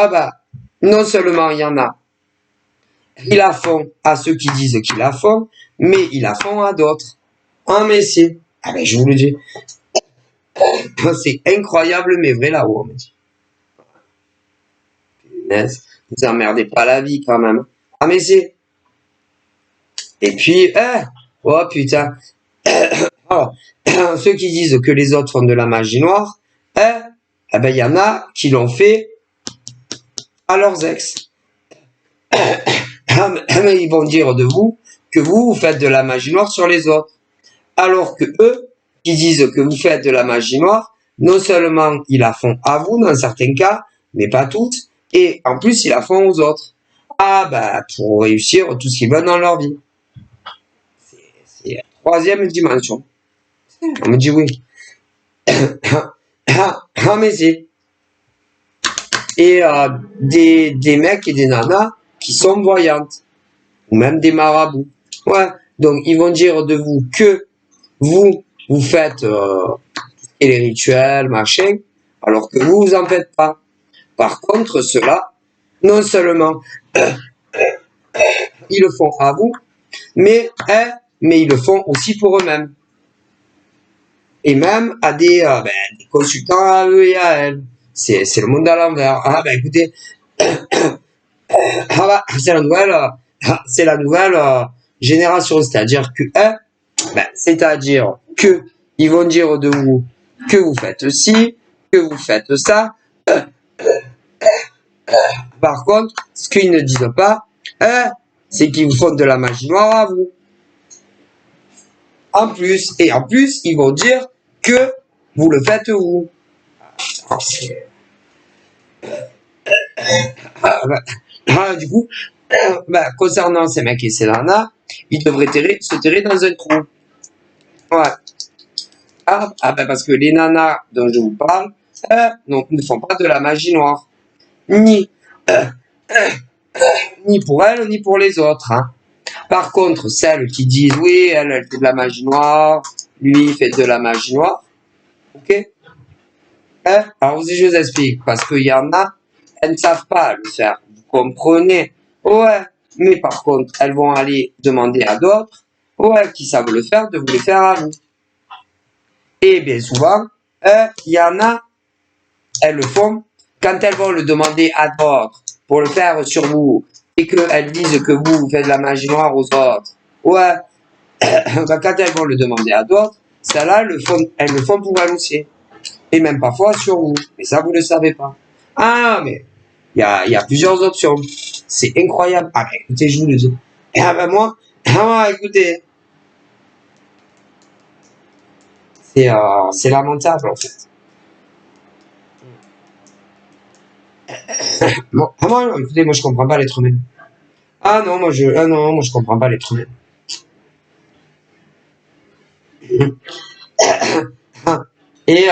ben, non seulement il y en a, ils la font à ceux qui disent qu'ils la font, mais ils la font à d'autres. Ah mais c'est, ah ben je vous le dis, c'est incroyable mais vrai là-haut, on me dit. Vous emmerdez pas la vie quand même. Ah mais c'est. Et puis, oh putain. Alors, ceux qui disent que les autres font de la magie noire, eh ben il y en a qui l'ont fait à leurs ex. Mais ils vont dire de vous que vous faites de la magie noire sur les autres. Alors que eux, qui disent que vous faites de la magie noire, non seulement ils la font à vous dans certains cas, mais pas toutes, et en plus ils la font aux autres. Ah bah pour réussir tout ce qu'ils veulent dans leur vie. C'est la troisième dimension. On me dit oui. Ah mais c'est. Et des mecs et des nanas qui sont voyantes. Ou même des marabouts. Ouais. Donc ils vont dire de vous que vous faites et les rituels, machin, alors que vous en faites pas. Par contre, ceux-là, non seulement ils le font à vous, mais ils le font aussi pour eux-mêmes. Et même à des consultants à eux et à elles. C'est le monde à l'envers. Ah ben écoutez, c'est la nouvelle génération, c'est-à-dire que c'est-à-dire que ils vont dire de vous que vous faites ci, que vous faites ça. Par contre, ce qu'ils ne disent pas, c'est qu'ils vous font de la magie noire à vous. En plus, ils vont dire que vous le faites vous. Du coup, concernant ces mecs et ces nanas, ils devraient se terrer dans un trou. Ouais. Parce que les nanas dont je vous parle, donc ne font pas de la magie noire. Ni, euh, ni pour elles, ni pour les autres. Hein. Par contre, celles qui disent oui, elle fait de la magie noire, lui il fait de la magie noire, ok. Alors je vous explique, parce qu'il y en a, elles ne savent pas le faire, vous comprenez. Ouais, mais par contre, elles vont aller demander à d'autres, ouais, qui savent le faire, de vous le faire à vous. Et bien souvent, il y en a, elles le font, quand elles vont le demander à d'autres pour le faire sur vous, et qu'elles disent que vous faites de la magie noire aux autres, ouais, ben, quand elles vont le demander à d'autres, celles-là, elles le font pour elles aussi. Et même parfois sur vous. Mais ça, vous ne le savez pas. Ah, mais il y a plusieurs options. C'est incroyable. Ah, ben, écoutez, je vous le dis. Et ah, ben moi, écoutez, c'est lamentable, en fait. Bon, ah, moi, écoutez, moi, je comprends pas l'être humain. Ah non, moi, je comprends pas l'être humain. Et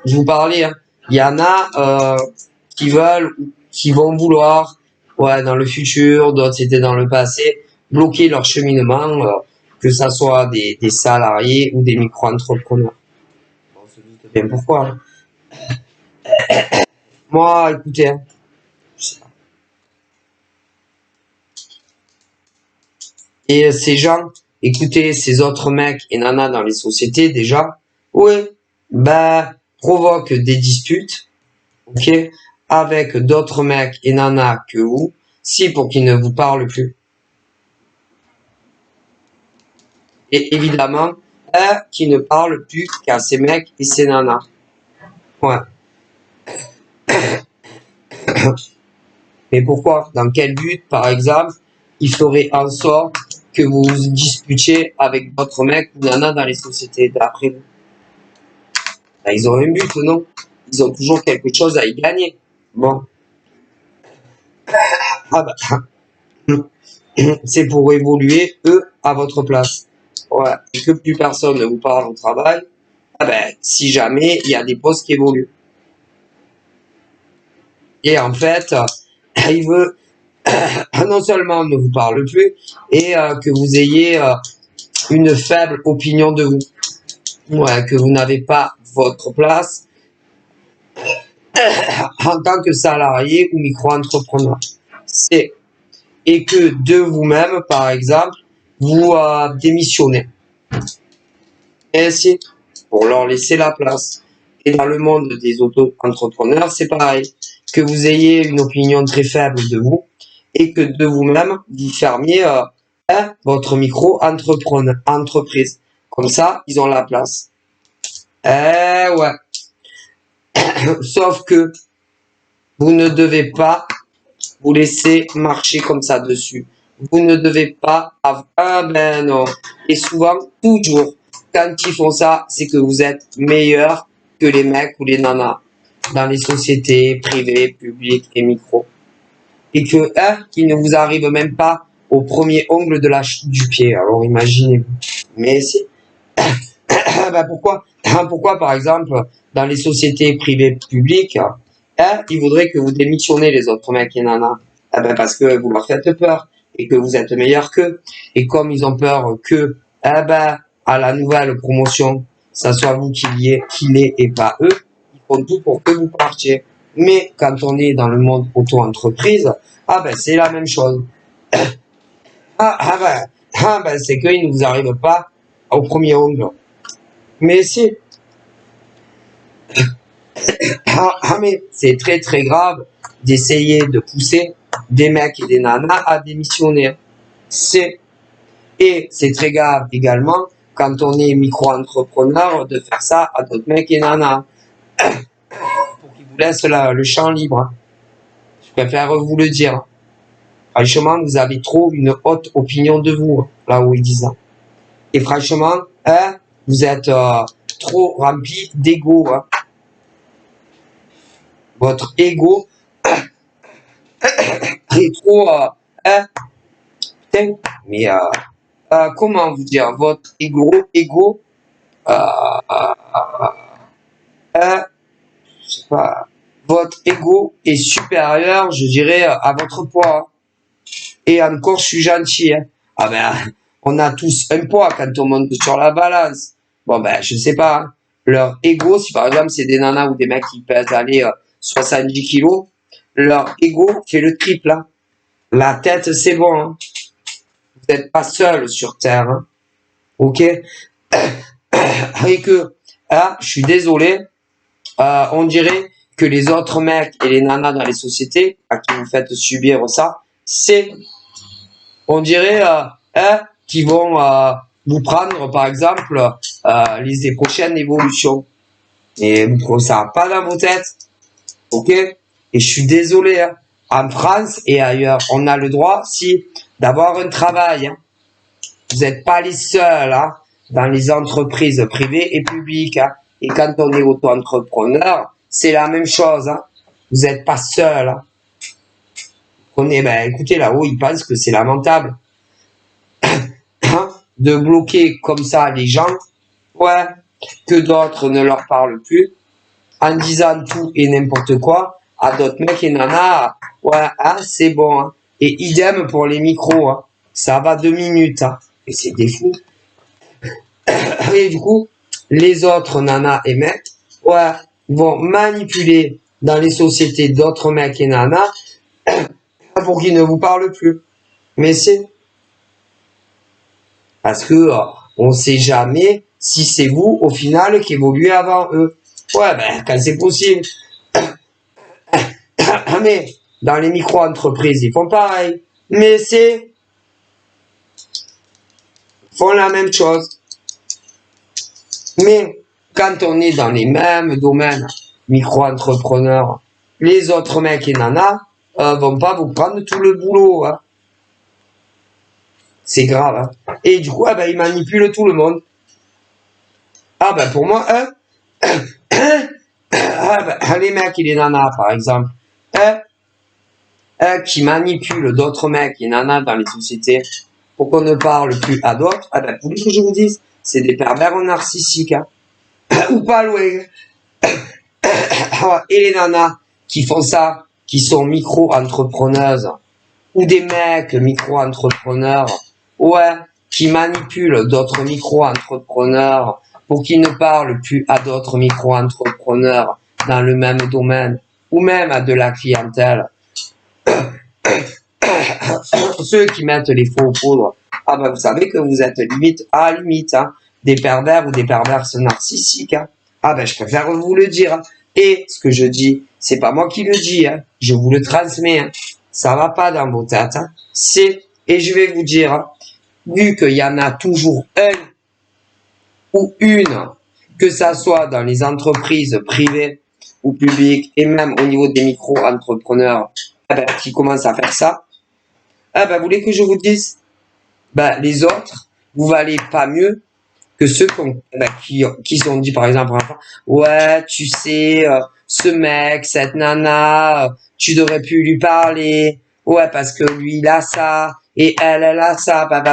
je vous parlais, hein, il y en a qui veulent, qui vont vouloir, ouais, dans le futur, d'autres c'était dans le passé, bloquer leur cheminement, que ça soit des salariés ou des micro-entrepreneurs. On se doute bien pourquoi. Hein. Moi, écoutez, hein, je sais pas. Et ces gens, écoutez, ces autres mecs et nanas dans les sociétés déjà, ouais, bah, provoquent des disputes, ok, avec d'autres mecs et nanas que vous, si pour qu'ils ne vous parlent plus. Et évidemment, qui ne parlent plus qu'à ces mecs et ces nanas. Ouais. Mais pourquoi? Dans quel but, par exemple, il ferait en sorte que vous vous disputiez avec d'autres mecs ou nanas dans les sociétés d'après vous? Ben, ils ont un but, non? Ils ont toujours quelque chose à y gagner. Bon. Ah ben, c'est pour évoluer, eux, à votre place. Ouais. Et que plus personne ne vous parle au travail, ah ben, si jamais il y a des postes qui évoluent. Et en fait, il veut non seulement ne vous parle plus, et que vous ayez une faible opinion de vous. Ouais, que vous n'avez pas votre place en tant que salarié ou micro-entrepreneur. C'est et que de vous-même, par exemple, vous démissionnez. Ainsi, pour leur laisser la place. Et dans le monde des auto-entrepreneurs, c'est pareil. Que vous ayez une opinion très faible de vous et que de vous-même, vous fermiez votre micro-entreprise. Comme ça, ils ont la place. Eh ouais. Sauf que vous ne devez pas vous laisser marcher comme ça dessus. Vous ne devez pas avoir... Ah ben non. Et souvent, toujours, quand ils font ça, c'est que vous êtes meilleur que les mecs ou les nanas dans les sociétés privées, publiques et micro. Et que, il ne vous arrive même pas au premier ongle de du pied. Alors imaginez-vous. Mais si. Ben pourquoi? Pourquoi, par exemple, dans les sociétés privées publiques, ils voudraient que vous démissionnez les autres mecs et nanas? Eh ben parce que vous leur faites peur et que vous êtes meilleur qu'eux. Et comme ils ont peur que, eh ben, à la nouvelle promotion, ça soit vous qui l'est et pas eux, ils font tout pour que vous partiez. Mais quand on est dans le monde auto-entreprise, ah ben c'est la même chose. Ben c'est qu'il ne vous arrive pas au premier ongle. Mais si, mais c'est très très grave d'essayer de pousser des mecs et des nanas à démissionner. Et c'est très grave également quand on est micro-entrepreneur de faire ça à d'autres mecs et nanas pour qu'ils vous laissent le champ libre. Je préfère vous le dire. Franchement, vous avez trop une haute opinion de vous, là où ils disent ça. Et franchement, vous êtes trop rempli d'ego. Hein. Votre ego est trop... putain, mais comment vous dire, votre ego euh, euh, je sais pas, votre ego est supérieur, je dirais, à votre poids. Et encore, je suis gentil. Hein. Ah ben, on a tous un poids quand on monte sur la balance. Bon ben, je sais pas. Hein. Leur ego, si par exemple c'est des nanas ou des mecs qui pèsent aller 70 kilos, leur ego fait le triple. Hein. La tête, c'est bon. Hein. Vous n'êtes pas seul sur Terre. Hein. Ok. Et que, ah, je suis désolé, on dirait que les autres mecs et les nanas dans les sociétés à qui vous faites subir ça, c'est, on dirait, qui vont vous prendre, par exemple, les prochaines évolutions. Et ça va pas dans vos têtes, ok? Et je suis désolé, hein. En France et ailleurs, on a le droit, si, d'avoir un travail. Hein. Vous n'êtes pas les seuls, hein, dans les entreprises privées et publiques. Hein. Et quand on est auto-entrepreneur, c'est la même chose. Hein. Vous n'êtes pas seul. Hein. Ben, écoutez, là-haut, ils pensent que c'est lamentable. De bloquer comme ça les gens, ouais, que d'autres ne leur parlent plus, en disant tout et n'importe quoi, à d'autres mecs et nanas, ouais, hein, c'est bon. Hein. Et idem pour les micros, hein. Ça va 2 minutes. Hein. Et c'est des fous. Et du coup, les autres nanas et mecs, ouais, vont manipuler dans les sociétés d'autres mecs et nanas pour qu'ils ne vous parlent plus. Mais c'est parce que on sait jamais si c'est vous au final qui évoluez avant eux. Ouais, ben quand c'est possible. Mais dans les micro-entreprises, ils font pareil. Mais ils font la même chose. Mais quand on est dans les mêmes domaines, micro-entrepreneurs, les autres mecs et nanas vont pas vous prendre tout le boulot. Hein. C'est grave. Hein. Et du coup, ben, ils manipulent tout le monde. Ah ben pour moi, les mecs et les nanas, par exemple, qui manipulent d'autres mecs et nanas dans les sociétés pour qu'on ne parle plus à d'autres, ah ben, vous voulez que je vous dise, c'est des pervers narcissiques. Hein. Ou pas loin. Et les nanas qui font ça, qui sont micro-entrepreneuses, ou des mecs micro-entrepreneurs, ouais, qui manipulent d'autres micro-entrepreneurs pour qu'ils ne parlent plus à d'autres micro-entrepreneurs dans le même domaine, ou même à de la clientèle. Ceux qui mettent les faux poudres, ah ben vous savez que vous êtes limite à limite, hein, des pervers ou des perverses narcissiques. Hein. Ah ben je préfère vous le dire. Hein. Et ce que je dis, c'est pas moi qui le dis, hein, je vous le transmets. Hein. Ça va pas dans vos têtes. Hein. Et je vais vous dire, hein, vu qu'il y en a toujours un ou une, que ça soit dans les entreprises privées ou publiques, et même au niveau des micro-entrepreneurs, eh ben, qui commencent à faire ça, ah ben, vous voulez que je vous dise, ben, les autres, vous valez pas mieux que ceux qui sont dit, par exemple, ouais, tu sais, ce mec, cette nana, tu devrais plus lui parler, ouais, parce que lui, il a ça, et elle a ça, bah.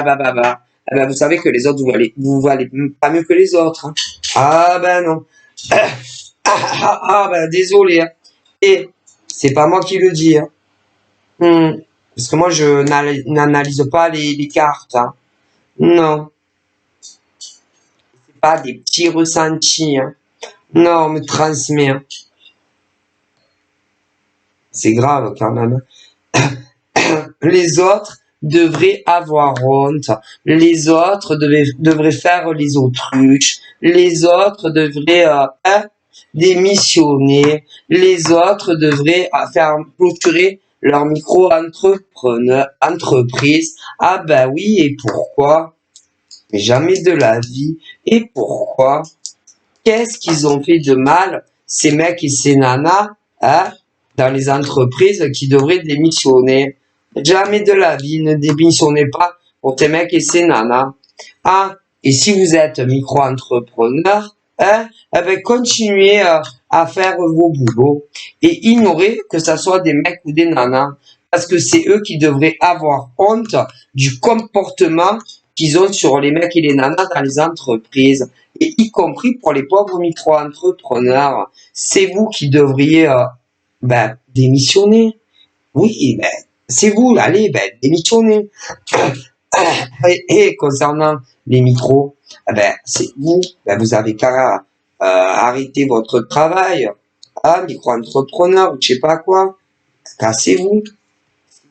Eh ben, vous savez que les autres, vous valez pas mieux que les autres. Hein. Ah ben non. Ben désolé. Hein. Et c'est pas moi qui le dis. Hein. Parce que moi, je n'analyse pas les cartes. Hein. Non. C'est pas des petits ressentis. Hein. Non, on me transmet. Hein. C'est grave quand même. Les autres devraient avoir honte. Les autres devraient faire les autruches. Les autres devraient démissionner. Les autres devraient faire clôturer leur micro-entreprise. Ah ben oui, et pourquoi? Mais jamais de la vie. Et pourquoi? Qu'est-ce qu'ils ont fait de mal, ces mecs et ces nanas, hein, dans les entreprises qui devraient démissionner? Jamais de la vie, ne démissionnez pas pour tes mecs et ces nanas. Ah, et si vous êtes micro-entrepreneur, hein, eh ben, continuez à faire vos boulots et ignorez que ça soit des mecs ou des nanas, parce que c'est eux qui devraient avoir honte du comportement qu'ils ont sur les mecs et les nanas dans les entreprises, et y compris pour les pauvres micro-entrepreneurs. c'est vous qui devriez démissionner. Oui, c'est vous, allez, démissionnez. Et concernant les micros, c'est vous, vous avez qu'à arrêter votre travail, micro-entrepreneur ou je sais pas quoi. Cassez-vous.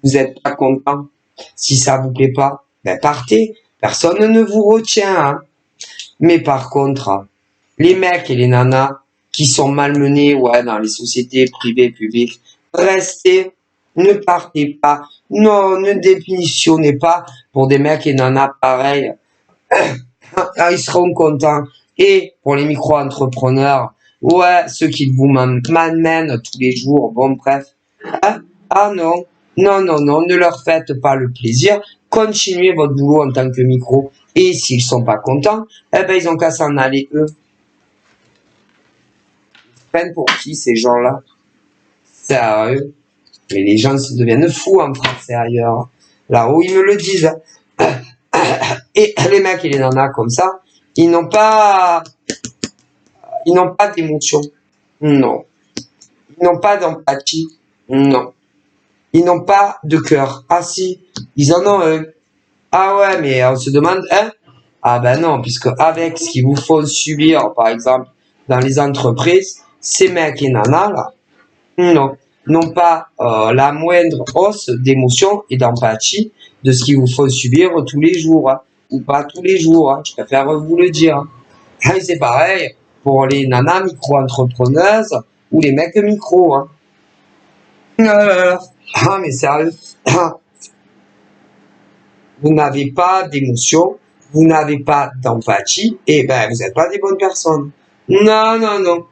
Vous n'êtes pas content. Si ça vous plaît pas, partez. Personne ne vous retient. Hein. Mais par contre, les mecs et les nanas qui sont malmenés dans les sociétés privées, publiques, restez, ne partez pas. Non, ne démissionnez pas pour des mecs et nanas pareils. Ils seront contents. Et pour les micro-entrepreneurs, ceux qui vous malmènent tous les jours, bon bref. Non, ne leur faites pas le plaisir. Continuez votre boulot en tant que micro. Et s'ils sont pas contents, ils ont qu'à s'en aller eux. Ils se prennent pour qui ces gens-là? Sérieux? Mais les gens se deviennent fous en France et ailleurs. Là-haut, ils me le disent. Et les mecs et les nanas comme ça, ils n'ont pas d'émotion. Non. Ils n'ont pas d'empathie. Non. Ils n'ont pas de cœur. Ah si, ils en ont un. Ah ouais, mais on se demande, Ah non, puisque avec ce qu'ils vous font subir, par exemple, dans les entreprises, ces mecs et nanas, là, non, n'ont pas la moindre hausse d'émotion et d'empathie de ce qu'ils vous font subir tous les jours, hein, ou pas tous les jours, hein, je préfère vous le dire. Hein. Et c'est pareil pour les nanas micro-entrepreneuses ou les mecs micro. Hein. Ah mais sérieux, vous n'avez pas d'émotion, vous n'avez pas d'empathie, et vous n'êtes pas des bonnes personnes. Non.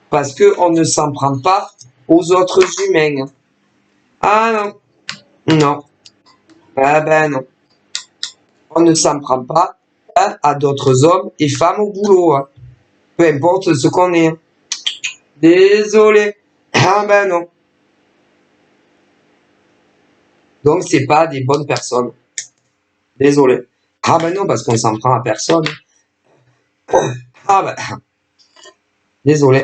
Parce que on ne s'en prend pas aux autres humains. Ah non. Non. On ne s'en prend pas à d'autres hommes et femmes au boulot. Hein. Peu importe ce qu'on est. Désolé. Ah non. Donc c'est pas des bonnes personnes. Désolé. Ah non, parce qu'on s'en prend à personne. Désolé.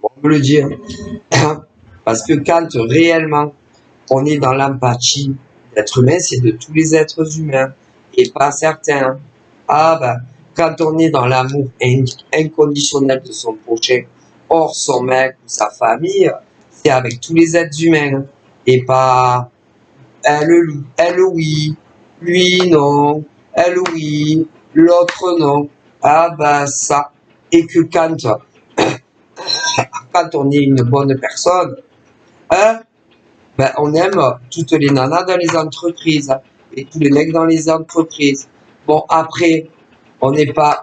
On peut le dire. Parce que quand réellement on est dans l'empathie d'être humain, c'est de tous les êtres humains et pas certains. Quand on est dans l'amour inconditionnel de son prochain, hors son mec ou sa famille, c'est avec tous les êtres humains et pas elle oui, lui non, elle oui, l'autre non. Ça. Et que quand on est une bonne personne, on aime toutes les nanas dans les entreprises et tous les mecs dans les entreprises. Bon, après, on n'est pas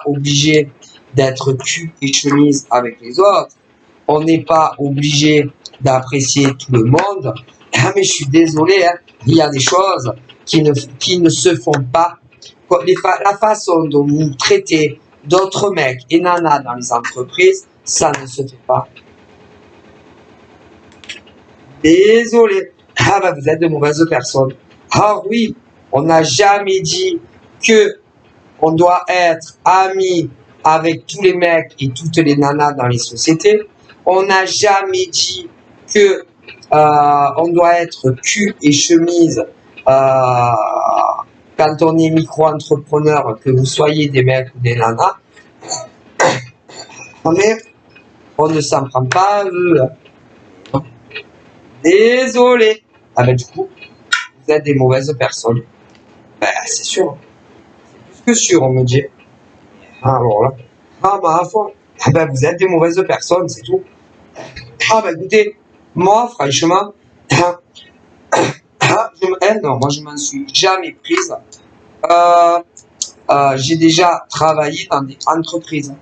obligé d'être cul et chemise avec les autres. On n'est pas obligé d'apprécier tout le monde. Mais je suis désolé, il y a des choses qui ne se font pas. La façon dont vous traitez d'autres mecs et nanas dans les entreprises, ça ne se fait pas. Désolé. Vous êtes de mauvaises personnes. Ah oui, on n'a jamais dit que on doit être amis avec tous les mecs et toutes les nanas dans les sociétés. On n'a jamais dit que on doit être cul et chemise quand on est micro-entrepreneur, que vous soyez des mecs ou des nanas. Mais on ne s'en prend pas à eux. Désolé. Du coup, vous êtes des mauvaises personnes. C'est sûr. C'est plus que sûr, on me dit. Alors là. Ma foi. Vous êtes des mauvaises personnes, c'est tout. Écoutez, moi, franchement, moi, je m'en suis jamais prise. J'ai déjà travaillé dans des entreprises.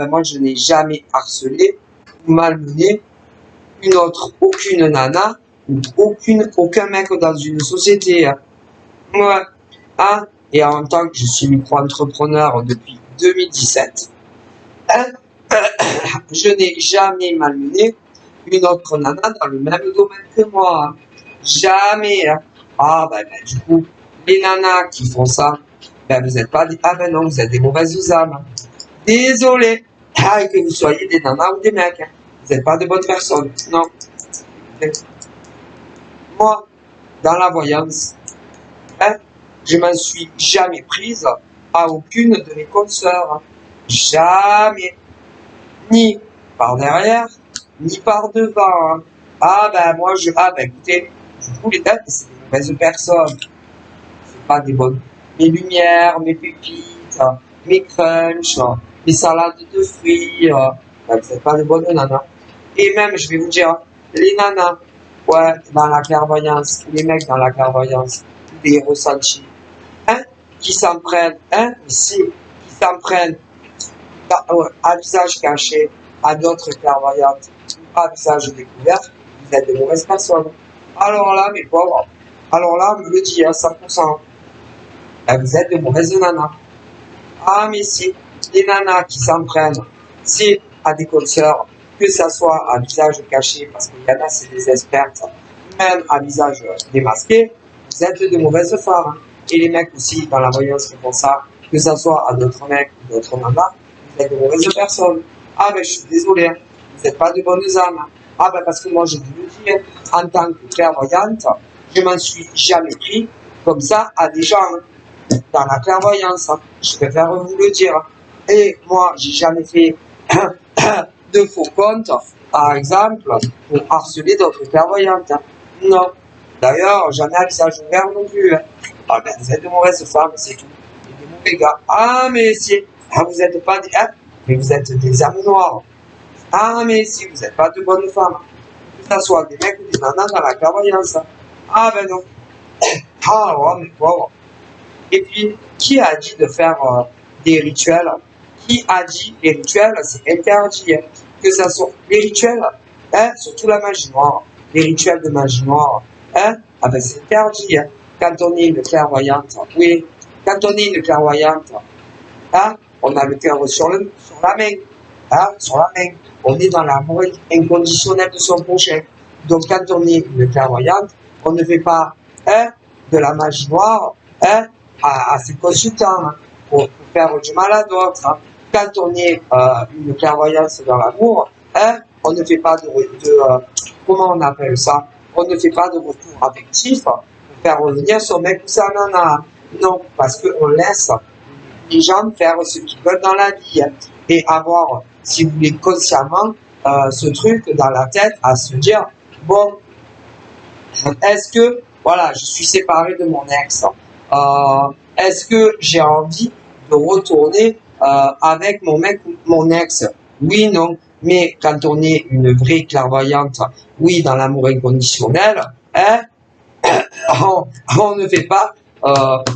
Moi, je n'ai jamais harcelé ou malmené aucune nana ou aucun mec dans une société. Et en tant que je suis micro-entrepreneur depuis 2017, je n'ai jamais malmené une autre nana dans le même domaine que moi. Jamais. Du coup, les nanas qui font ça, ben vous n'êtes pas des... Ah ben non, vous êtes des mauvaises âmes. Désolé. Ah, que vous soyez des nanas ou des mecs. Vous n'êtes pas de bonnes personnes. Non. Moi, dans la voyance, je m'en suis jamais prise à aucune de mes consoeurs. Jamais. Ni par derrière, ni par devant. Ah ben moi Ah ben écoutez, du coup les têtes, c'est des mauvaises personnes. C'est pas des bonnes. Mes lumières, mes pépites, mes crunchs, mes salades de fruits, ben, c'est pas des bonnes nanas. Et même, je vais vous dire, les nanas, ouais, dans la clairvoyance, les mecs dans la clairvoyance, des ressentis, qui s'en prennent, ici, qui s'en prennent à visage caché, à d'autres clairvoyantes, à visage découvert, vous êtes de mauvaises personnes. Alors là, mes pauvres, alors là, on me le dit à 100%, vous êtes de mauvaises nanas. Ah, mais si, les nanas qui s'en prennent, c'est à des consoeurs, que ça soit à visage caché, parce qu'il y en a, c'est des expertes, même à visage démasqué, vous êtes de mauvaises femmes. Et les mecs aussi, dans la voyance, qui font ça, que ça soit à d'autres mecs ou d'autres nanas, vous êtes de mauvaises personnes. Ah ben je suis désolé, vous n'êtes pas de bonnes âmes. Ah ben parce que moi je vous le dis, en tant que clairvoyante, je m'en suis jamais pris comme ça à des gens dans la clairvoyance. Je préfère vous le dire. Et moi, j'ai jamais fait de faux comptes, par exemple, pour harceler d'autres clairvoyantes. Non. D'ailleurs, jamais à visage ouvert non plus. Ah ben, vous êtes de mauvaises femmes, c'est tout. Et des mauvais gars. Ah, mais si. Ah, vous n'êtes pas des... mais vous êtes des âmes noires. Ah, mais si, vous n'êtes pas de bonnes femmes. Que ce soit des mecs ou des nanas dans la clairvoyance. Ah, ben non. Ah, ouais, mais pauvre. Et puis, qui a dit de faire des rituels? Qui a dit les rituels, c'est interdit. Que ça soit les rituels, surtout la magie noire, les rituels de magie noire, ah ben c'est interdit. Quand on est une clairvoyante, oui, quand on est une clairvoyante, on a le cœur sur la main, sur la main. On est dans l'amour inconditionnel de son prochain. Donc quand on est une clairvoyante, on ne fait pas de la magie noire à ses consultants pour faire du mal à d'autres. Quand on est une clairvoyance dans l'amour, on ne fait pas comment on appelle ça? On ne fait pas de retour affectif pour faire revenir son mec ou sa nana. Non, parce qu'on laisse les gens faire ce qu'ils veulent dans la vie et avoir, si vous voulez, consciemment ce truc dans la tête à se dire, bon, est-ce que, voilà, je suis séparé de mon ex, est-ce que j'ai envie de retourner avec mon mec ou mon ex? Oui, non. Mais quand on est une vraie clairvoyante, oui, dans l'amour inconditionnel, on ne fait pas,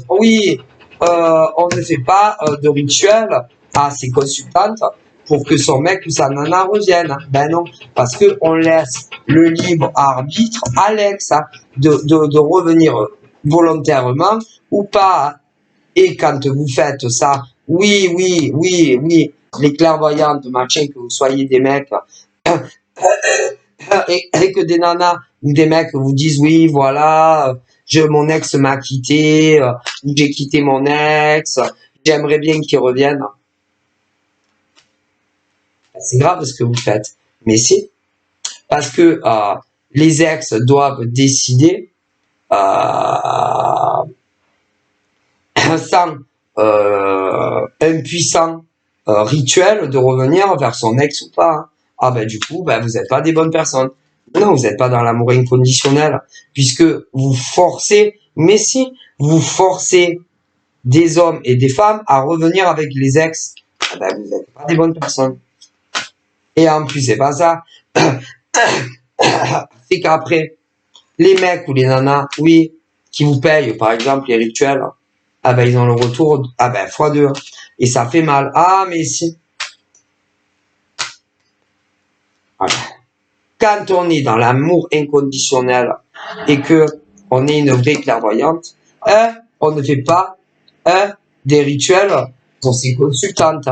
oui, on ne fait pas de rituel à ses consultantes pour que son mec ou sa nana revienne. Ben non, parce que on laisse le libre arbitre à l'ex de revenir volontairement ou pas. Et quand vous faites ça, oui, les clairvoyantes, machin, que vous soyez des mecs, et que des nanas ou des mecs vous disent oui, voilà, mon ex m'a quitté, j'ai quitté mon ex, j'aimerais bien qu'il revienne. C'est grave ce que vous faites. Mais si, parce que les ex doivent décider sans un puissant rituel de revenir vers son ex ou pas. Ah ben du coup, ben, vous n'êtes pas des bonnes personnes. Non, vous n'êtes pas dans l'amour inconditionnel, puisque vous forcez, mais si, vous forcez des hommes et des femmes à revenir avec les ex, ah ben, vous n'êtes pas des bonnes personnes. Et en plus, c'est pas ça. C'est qu'après, les mecs ou les nanas, oui, qui vous payent, par exemple, les rituels, ah ben, ils ont le retour, ah ben, x2. Et ça fait mal. Ah, mais si. Voilà. Quand on est dans l'amour inconditionnel et que on est une vraie clairvoyante, on ne fait pas des rituels pour ses consultantes.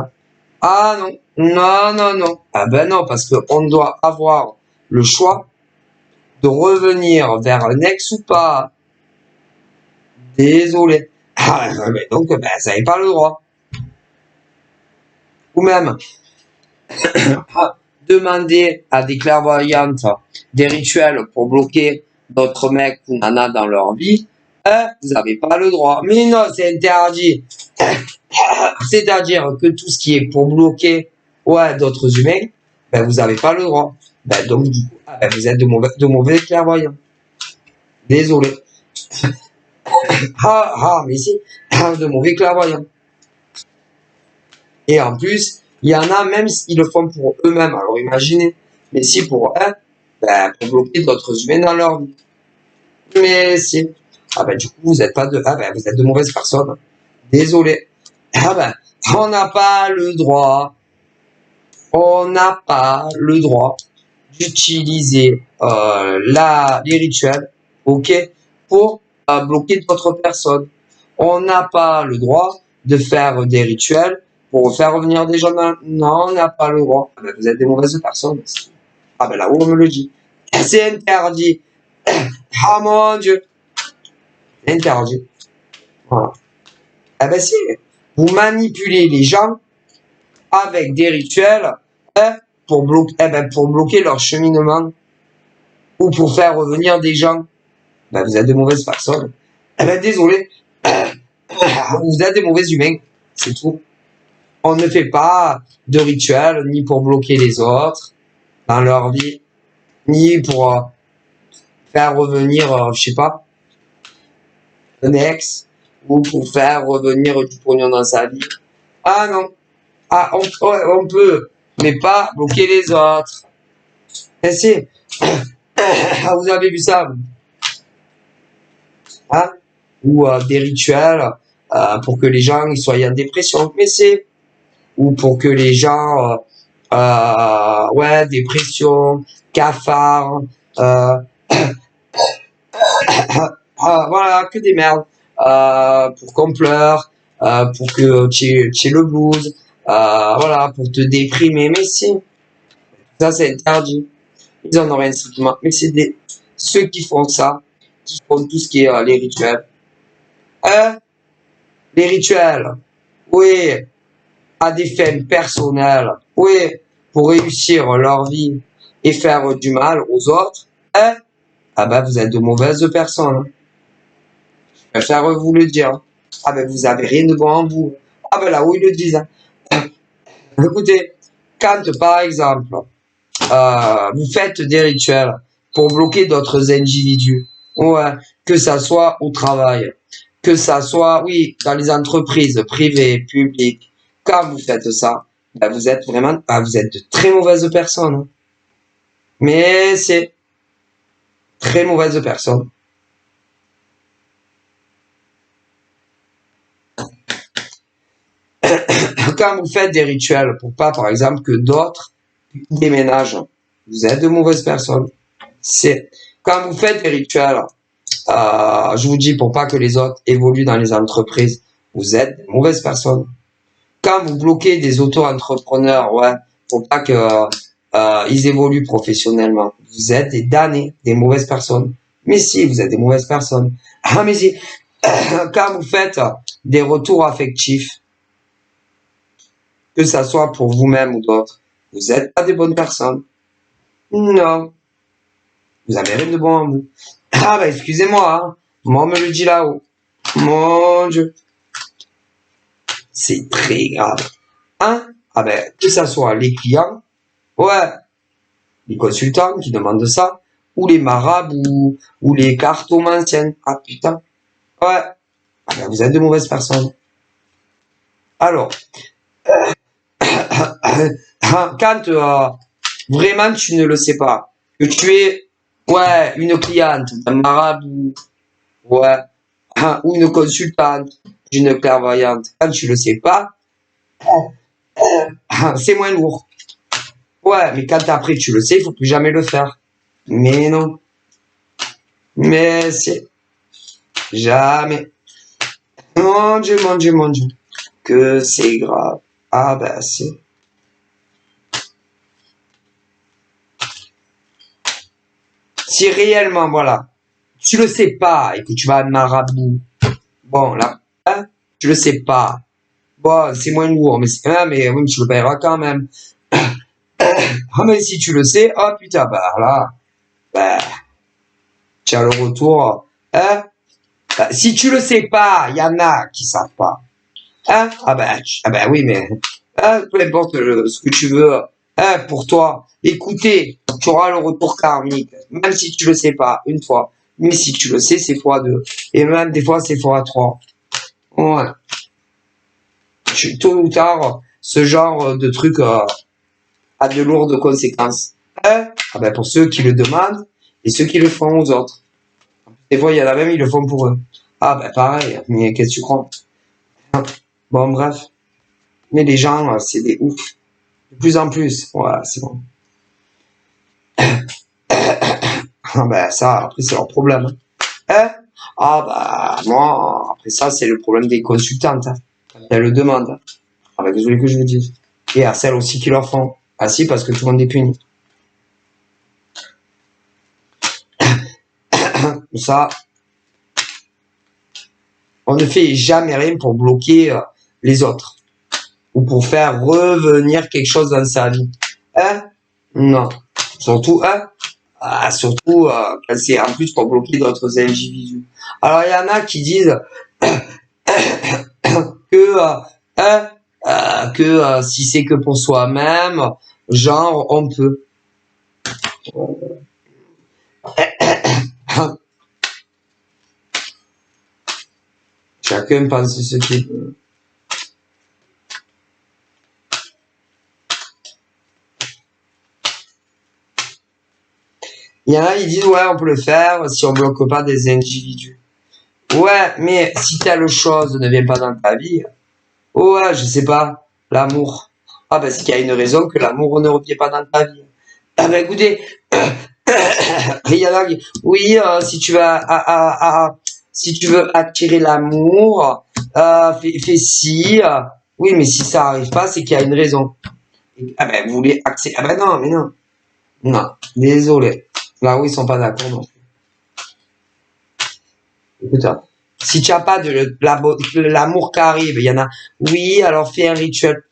Ah non. Ah ben non, parce qu'on doit avoir le choix de revenir vers un ex ou pas. Désolé. Mais donc, ben, ça n'avez pas le droit. Ou même, demander à des clairvoyantes des rituels pour bloquer d'autres mecs ou nanas dans leur vie, vous n'avez pas le droit. Mais non, c'est interdit. C'est-à-dire que tout ce qui est pour bloquer d'autres humains, ben, vous n'avez pas le droit. Ben, donc, du coup, ben, vous êtes de mauvais clairvoyants. Désolé. Mais si, de mauvais clairvoyants. Et en plus, il y en a même s'ils le font pour eux-mêmes. Alors imaginez. Mais si pour eux, ben, pour bloquer d'autres humains dans leur vie. Mais si. Ben, du coup, vous êtes pas de, ben, vous êtes de mauvaises personnes. Désolé. Ben, on n'a pas le droit. On n'a pas le droit d'utiliser les rituels, ok, pour bloquer d'autres personnes. On n'a pas le droit de faire des rituels pour faire revenir des gens. Non, on n'a pas le droit. Ben, vous êtes des mauvaises personnes. Ben là où on me le dit. C'est interdit. Ah mon Dieu. C'est interdit. Voilà. Ben si, vous manipulez les gens avec des rituels pour bloquer leur cheminement ou pour faire revenir des gens. Ben, vous êtes de mauvaises personnes. Ben, désolé. Vous êtes des mauvais humains. C'est tout. On ne fait pas de rituels ni pour bloquer les autres dans leur vie, ni pour faire revenir, je sais pas, un ex, ou pour faire revenir du pognon dans sa vie. Ah non. On peut, mais pas bloquer les autres. Et si, vous avez vu ça, hein? Ou des rituels pour que les gens ils soient en dépression. Mais c'est ou pour que les gens dépression, cafard, voilà, que des merdes. Pour qu'on pleure, pour que tu aies le blues, voilà, pour te déprimer. Mais si, ça c'est interdit. Ils en ont rien strictement. Mais c'est ceux qui font ça, qui font tout ce qui est les rituels. Les rituels, oui, à des fins personnelles, oui, pour réussir leur vie et faire du mal aux autres, ben vous êtes de mauvaises personnes. Je préfère vous le dire. Ben vous avez rien de bon en vous. Ben là où ils le disent. Écoutez, quand par exemple, vous faites des rituels pour bloquer d'autres individus, ouais, que ça soit au travail, que ça soit, oui, dans les entreprises privées, publiques, quand vous faites ça, ben vous êtes vraiment, vous êtes de très mauvaises personnes. Mais c'est très mauvaises personnes. Quand vous faites des rituels pour pas, par exemple, que d'autres déménagent, vous êtes de mauvaises personnes. C'est quand vous faites des rituels, je vous dis pour pas que les autres évoluent dans les entreprises, vous êtes de mauvaises personnes. Quand vous bloquez des auto-entrepreneurs, ouais, pour pas que ils évoluent professionnellement, vous êtes des damnés, des mauvaises personnes. Mais si, vous êtes des mauvaises personnes. Ah mais si, quand vous faites des retours affectifs, que ça soit pour vous-même ou d'autres, vous n'êtes pas des bonnes personnes. Non, vous avez rien de bon en vous. Ah bah excusez-moi, hein. Moi on me le dit là-haut. Mon Dieu, c'est très grave. Hein? Ah ben, que ça soit les clients, ouais, les consultants qui demandent ça, ou les marabouts, ou les cartomanciennes. Ah putain, ouais, ah ben, vous êtes de mauvaises personnes. Alors, quand vraiment tu ne le sais pas, que tu es, ouais, une cliente d'un marabout, ouais, ou une consultante d'une clairvoyante, quand tu le sais pas, c'est moins lourd. Ouais, mais quand après tu le sais, il faut plus jamais le faire. Mais non. Mais c'est jamais. Mon Dieu, mon Dieu, mon Dieu. Que c'est grave. Ah ben c'est. Si réellement, voilà, tu le sais pas et que tu vas à un marabout, bon là, Tu le sais pas. Bon, c'est moins lourd, mais oui, mais tu le paieras quand même. Ah, mais si tu le sais, oh putain, bah là, bah, tu as le retour. Hein? Bah, si tu le sais pas, il y en a qui savent pas. Hein? Ah bah oui, mais hein, peu importe ce que tu veux, hein, pour toi, écoutez, tu auras le retour karmique, même si tu le sais pas, une fois. Mais si tu le sais, c'est fois deux. Et même des fois, c'est fois trois. Ouais. Tôt ou tard, ce genre de truc a de lourdes conséquences. Hein? Ah ben pour ceux qui le demandent et ceux qui le font aux autres. Des fois, il y en a même, ils le font pour eux. Ah ben pareil, mais qu'est-ce que tu crois? Bon, bref. Mais les gens, c'est des oufs. De plus en plus. Voilà, c'est bon. Ah ben ça, après, c'est leur problème. Hein? Ah bah moi, après ça, c'est le problème des consultantes. Hein. Elles le demandent. Ah ben désolé que je vous dise. Et à celles aussi qui leur font. Ah si, parce que tout le monde est puni. Ça, on ne fait jamais rien pour bloquer les autres. Ou pour faire revenir quelque chose dans sa vie. Hein? Non. Surtout, hein? Ah, surtout, quand c'est en plus pour bloquer d'autres individus. Alors, il y en a qui disent que, hein, que si c'est que pour soi-même, genre, on peut. Chacun pense ce qu'il veut. Il y en a, ils disent, ouais, on peut le faire si on bloque pas des individus. Ouais, mais si telle chose ne vient pas dans ta vie, ouais, je sais pas, l'amour. Ah, parce qu'il y a une raison que l'amour ne revient pas dans ta vie. Ah, ben écoutez, il y en a qui, oui, si tu vas, si tu veux attirer l'amour, fais ci, oui, mais si ça arrive pas, c'est qu'il y a une raison. Ah ben, vous voulez accéder, ah ben non, mais non. Non, désolé. Là où ils sont pas d'accord, non. Écoute, si tu n'as pas de l'amour qui arrive, il y en a, oui, alors fais un rituel.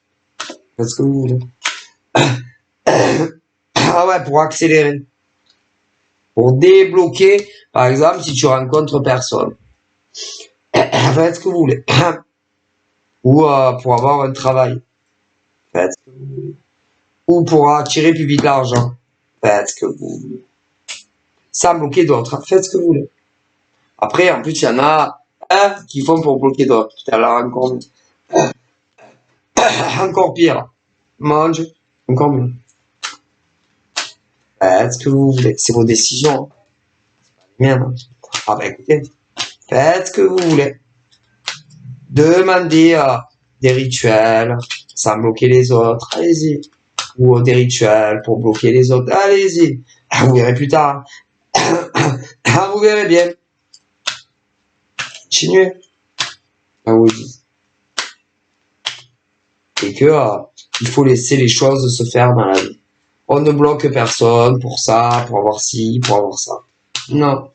Parce que vous voulez. Ah ouais, pour accélérer. Pour débloquer, par exemple, si tu rencontres personne. Faites ce que vous voulez. Ou pour avoir un travail. Faites ce que vous voulez. Ou pour attirer plus vite l'argent. Faites ce que vous voulez. Sans bloquer d'autres. Faites ce que vous voulez. Après, en plus, il y en a qui font pour bloquer d'autres. Alors encore pire. Mange, encore mieux. Faites ce que vous voulez. C'est vos décisions. Miennes. Ah bah écoutez, faites ce que vous voulez. Demandez des rituels sans bloquer les autres. Allez-y. Ou des rituels pour bloquer les autres. Allez-y. Vous verrez plus tard. Vous verrez bien. Continuez. Ah oui. Et que il faut laisser les choses se faire dans la vie. On ne bloque personne pour ça, pour avoir ci, pour avoir ça. Non.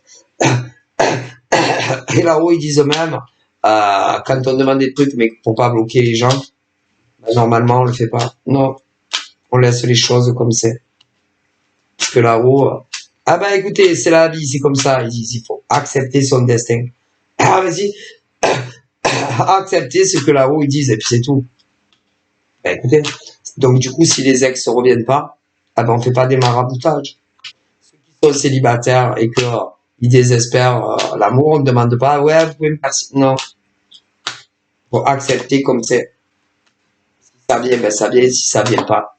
Et là-haut, ils disent même, quand on demande des trucs, mais pour pas bloquer les gens, ben, normalement, on le fait pas. Non. On laisse les choses comme c'est. Parce que là-haut, ah ben écoutez, c'est la vie, c'est comme ça. Ils disent, il faut accepter son destin. Ah, vas-y. Accepter ce que là-haut, ils disent, et puis c'est tout. Ben écoutez. Donc, du coup, si les ex ne reviennent pas, ah ben, on fait pas des maraboutages. Ceux qui sont célibataires et que, ils désespèrent l'amour, on ne demande pas, ouais, vous pouvez me faire... Non. Faut accepter comme c'est. Si ça vient, ben ça vient. Si ça vient pas,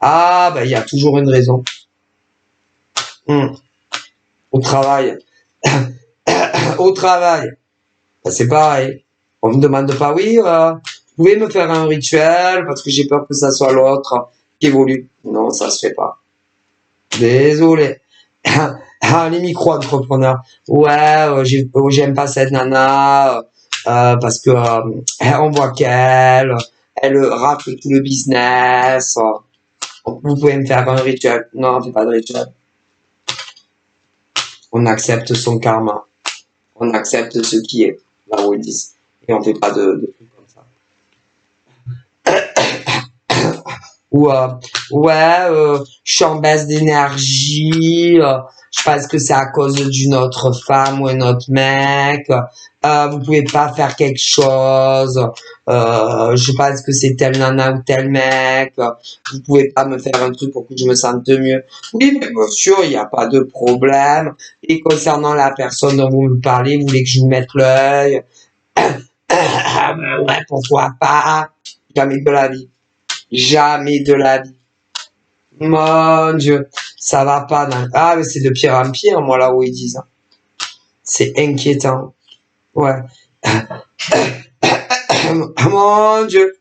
ah, ben il y a toujours une raison. Au travail. Au travail. Ben, c'est pareil. On me demande pas, oui, vous pouvez me faire un rituel parce que j'ai peur que ça soit l'autre qui évolue. Non, ça se fait pas. Désolé. Les micro-entrepreneurs. Ouais, j'aime pas cette nana parce que on voit qu'elle rate tout le business. Vous pouvez me faire un rituel. Non, on fait pas de rituel. On accepte son karma. On accepte ce qui est. Là où ils disent. Et on fait pas de trucs comme ça. Ou ouais, je suis en baisse d'énergie, je pense que c'est à cause d'une autre femme ou un autre mec, vous pouvez pas faire quelque chose, je pense que c'est tel nana ou tel mec, vous pouvez pas me faire un truc pour que je me sente mieux. Oui, mais bien sûr, il n'y a pas de problème. Et concernant la personne dont vous me parlez, vous voulez que je vous mette l'œil? Ouais, pourquoi pas? Jamais de la vie. Jamais de la vie. Mon Dieu, ça va pas. Ah, mais c'est de pire en pire, moi, là où ils disent. C'est inquiétant. Ouais. Mon Dieu.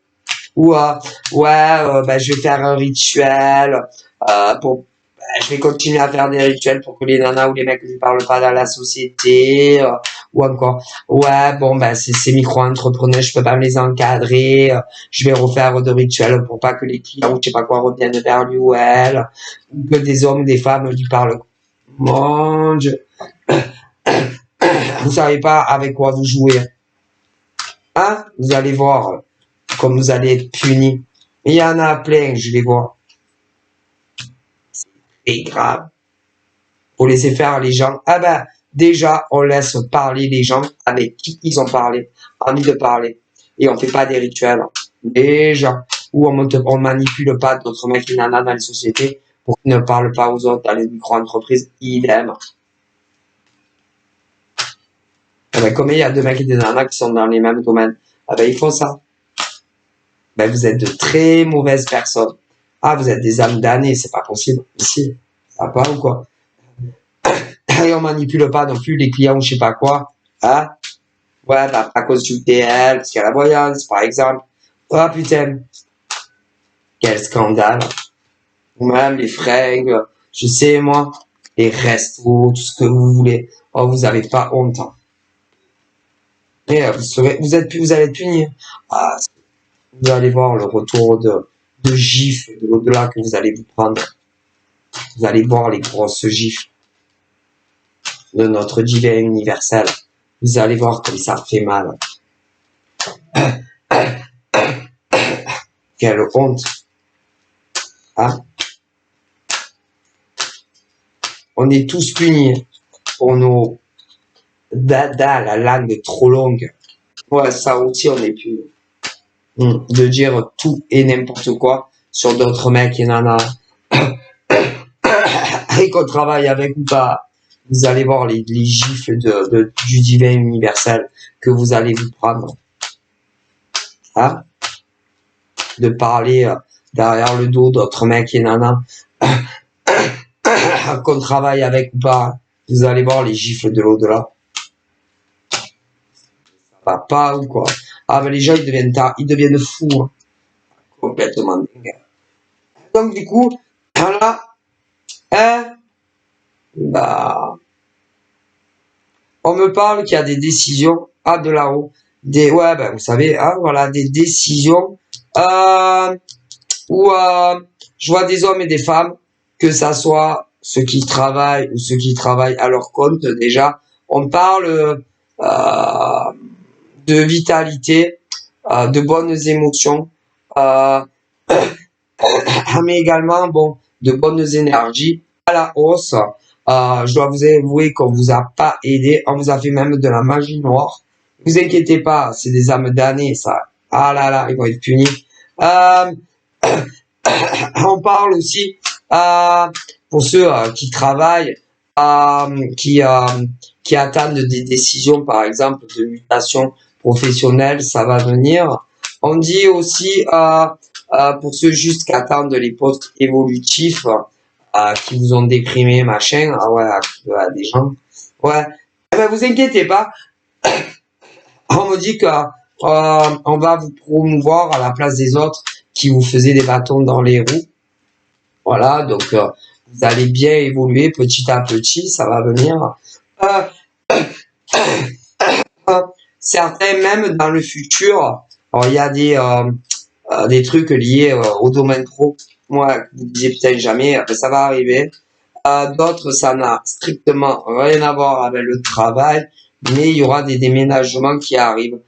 Ou, ouais, ben, je vais faire un rituel pour je vais continuer à faire des rituels pour que les nanas ou les mecs ne parlent pas dans la société, ou encore, ouais, bon, ben, ces micro-entrepreneurs, je peux pas me les encadrer, je vais refaire de rituels pour pas que les clients ou je sais pas quoi reviennent vers lui ou elle, ou que des hommes ou des femmes lui parlent. Mon Dieu. Vous savez pas avec quoi vous jouez. Hein? Vous allez voir comme vous allez être punis. Il y en a plein, je les vois. C'est grave. Faut laisser faire les gens. Ah ben, déjà, on laisse parler les gens avec qui ils ont parlé, envie de parler. Et on fait pas des rituels. Déjà. Ou on manipule pas d'autres mecs et nanas dans les sociétés pour qu'ils ne parlent pas aux autres dans les micro-entreprises. Idem. Ah ben, comme il y a deux mecs et des nanas qui sont dans les mêmes domaines, ah ben, ils font ça. Ben, vous êtes de très mauvaises personnes. Ah, vous êtes des âmes damnées, c'est pas possible. Ici. Ça va pas ou quoi? Et on manipule pas non plus les clients ou je sais pas quoi. Hein? Ouais, bah, à cause du TL, parce qu'il y a la voyance, par exemple. Oh putain, quel scandale. Ou même les fringues, je sais moi, les restos, tout ce que vous voulez. Oh, vous avez pas honte. Hein. Et vous allez être punis. Ah, vous allez voir le retour de gifles de l'au-delà que vous allez vous prendre. Vous allez voir les grosses gifles de notre divin universel. Vous allez voir comme ça fait mal. Quelle honte. Hein? On est tous punis pour nos dada, la langue trop longue. Ouais, ça aussi, on est punis. De dire tout et n'importe quoi sur d'autres mecs et nanas. Et qu'on travaille avec ou pas. Vous allez voir les gifles du divin universel que vous allez vous prendre. Hein? De parler derrière le dos d'autres mecs et nanas. Qu'on travaille avec ou pas. Vous allez voir les gifles de l'au-delà. Ça va pas ou quoi? Ah, mais les gens, ils deviennent fous. Hein. Complètement dingue. Donc, du coup, là, hein, bah, on me parle qu'il y a des décisions, de là-haut, ouais, ben, vous savez, hein, voilà, des décisions, où, je vois des hommes et des femmes, que ça soit ceux qui travaillent ou ceux qui travaillent à leur compte, déjà, on parle, de vitalité, de bonnes émotions, mais également, bon, de bonnes énergies à la hausse. Je dois vous avouer qu'on vous a pas aidé, on vous a fait même de la magie noire. Vous inquiétez pas, c'est des âmes damnées, ça. Ah là là, ils vont être punis. On parle aussi pour ceux qui travaillent, qui attendent des décisions, par exemple, de mutation professionnelle, ça va venir. On dit aussi pour ceux juste qui attendent les postes évolutifs, qui vous ont déprimé, machin, ah ouais, à des gens. Ouais. Eh ben, vous inquiétez pas. On me dit que on va vous promouvoir à la place des autres qui vous faisaient des bâtons dans les roues. Voilà, donc vous allez bien évoluer petit à petit, ça va venir. Certains même dans le futur, alors il y a des trucs liés au domaine pro. Moi, vous disiez peut-être jamais, ça va arriver. D'autres, ça n'a strictement rien à voir avec le travail, mais il y aura des déménagements qui arrivent.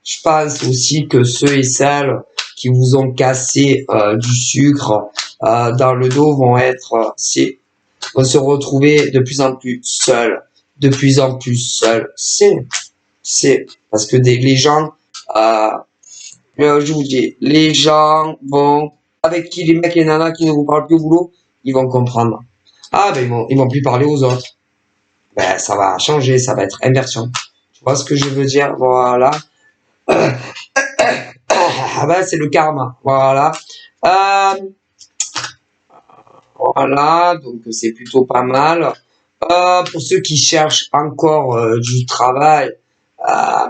Je pense aussi que ceux et celles qui vous ont cassé du sucre dans le dos vont se retrouver de plus en plus seuls, de plus en plus seuls. C'est parce que les gens, je vous dis, les gens vont avec qui les mecs et les nanas qui ne vous parlent plus au boulot, ils vont comprendre. Ah ben ils vont plus parler aux autres. Ben ça va changer, ça va être inversion. Tu vois ce que je veux dire? Voilà. Ah ben c'est le karma. Voilà. Euh, voilà, donc c'est plutôt pas mal. Pour ceux qui cherchent encore du travail, euh,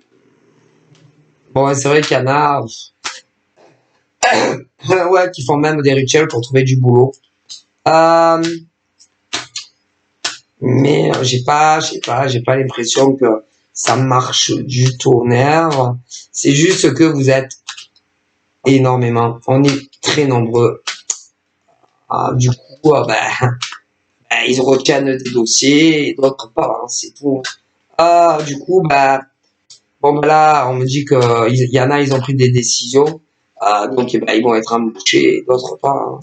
bon, c'est vrai qu'il y en a, ouais, qui font même des rituels pour trouver du boulot. Euh, mais j'ai pas l'impression que ça marche du tonnerre. C'est juste que vous êtes énormément, on est très nombreux. Du coup, ils retiennent des dossiers et d'autres pas, hein, c'est tout. Du coup, bon, là, on me dit que il y en a, ils ont pris des décisions, donc ils vont être embauchés, d'autres pas, hein,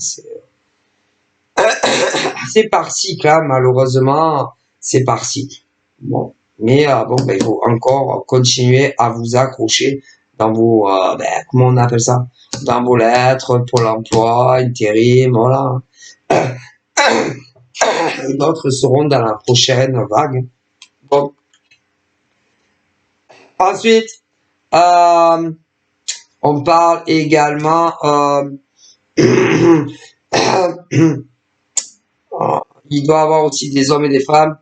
c'est par cycle, hein, malheureusement, c'est par cycle. Bon, mais il faut encore continuer à vous accrocher dans vos, comment on appelle ça, dans vos lettres pour l'emploi, intérim, voilà. D'autres seront dans la prochaine vague. Bon. Ensuite, euh, on parle également, il doit y avoir aussi des hommes et des femmes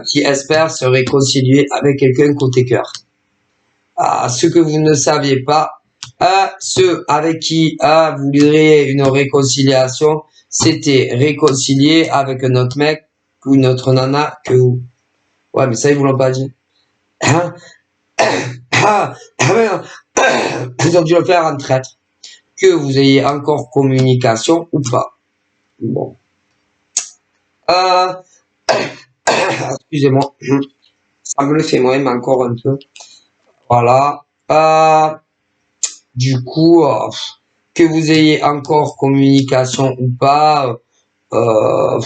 qui espèrent se réconcilier avec quelqu'un côté cœur. Ce que vous ne saviez pas, ceux avec qui vous voudriez une réconciliation, c'était réconcilier avec un autre mec ou une autre nana que vous. Ouais, mais ça, ils vous l'ont pas dit. Hein? Ils ont dû le faire en traître. Que vous ayez encore communication ou pas. Bon. Excusez-moi. Ça me le fait moi-même encore un peu. Voilà. Du coup, que vous ayez encore communication ou pas, euh,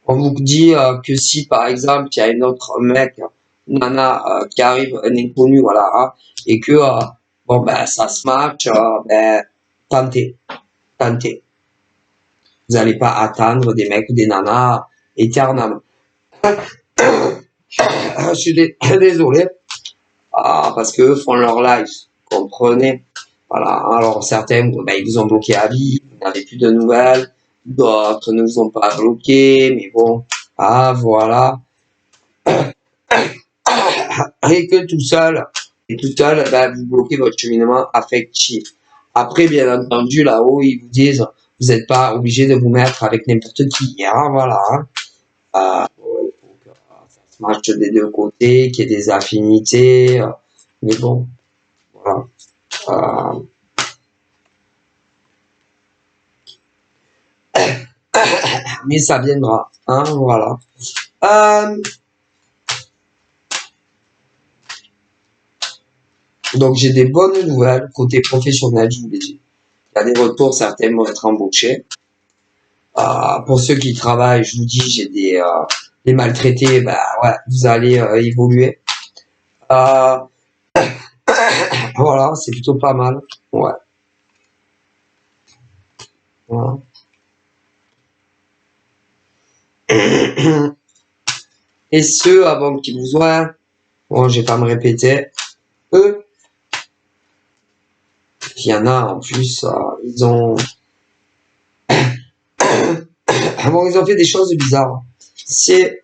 on vous dit que si par exemple il y a un autre mec, nana qui arrive, un inconnu, voilà, hein, et que ça se match, tentez, tentez. Vous n'allez pas attendre des mecs ou des nanas éternellement. Je suis désolé, parce qu'eux font leur live, comprenez. Voilà, alors certains, ils vous ont bloqué à vie, vous n'avez plus de nouvelles, d'autres ne vous ont pas bloqué, mais bon, voilà. Rien que tout seul, et tout seul, vous bloquez votre cheminement affectif. Après, bien entendu, là-haut, ils vous disent, vous n'êtes pas obligé de vous mettre avec n'importe qui, hein, voilà. Il faut que ça se marche des deux côtés, qu'il y ait des affinités, mais bon, voilà. Euh, mais ça viendra, hein, voilà. Donc j'ai des bonnes nouvelles côté professionnel, je vous l'ai dit. Il y a des retours, certains vont être embauchés. Pour ceux qui travaillent, je vous dis, j'ai des maltraités, ouais, vous allez évoluer. Voilà, c'est plutôt pas mal. Ouais. Voilà. Et ceux avant qui vous ont, bon, je vais pas me répéter, eux, il y en a en plus, ils ont ils ont fait des choses bizarres. C'est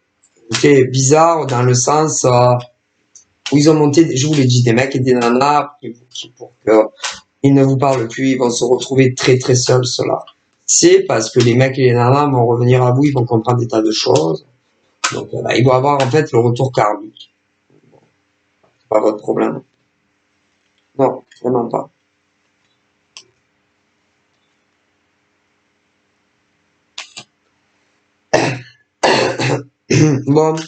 bizarre dans le sens où ils ont monté, je vous l'ai dit, des mecs et des nanas pour qu'ils ne vous parlent plus, ils vont se retrouver très très seuls, ceux-là. C'est parce que les mecs et les nanas vont revenir à vous, ils vont comprendre des tas de choses. Donc, ils vont avoir en fait le retour karmique. C'est pas votre problème. Non, vraiment pas. Bon, donc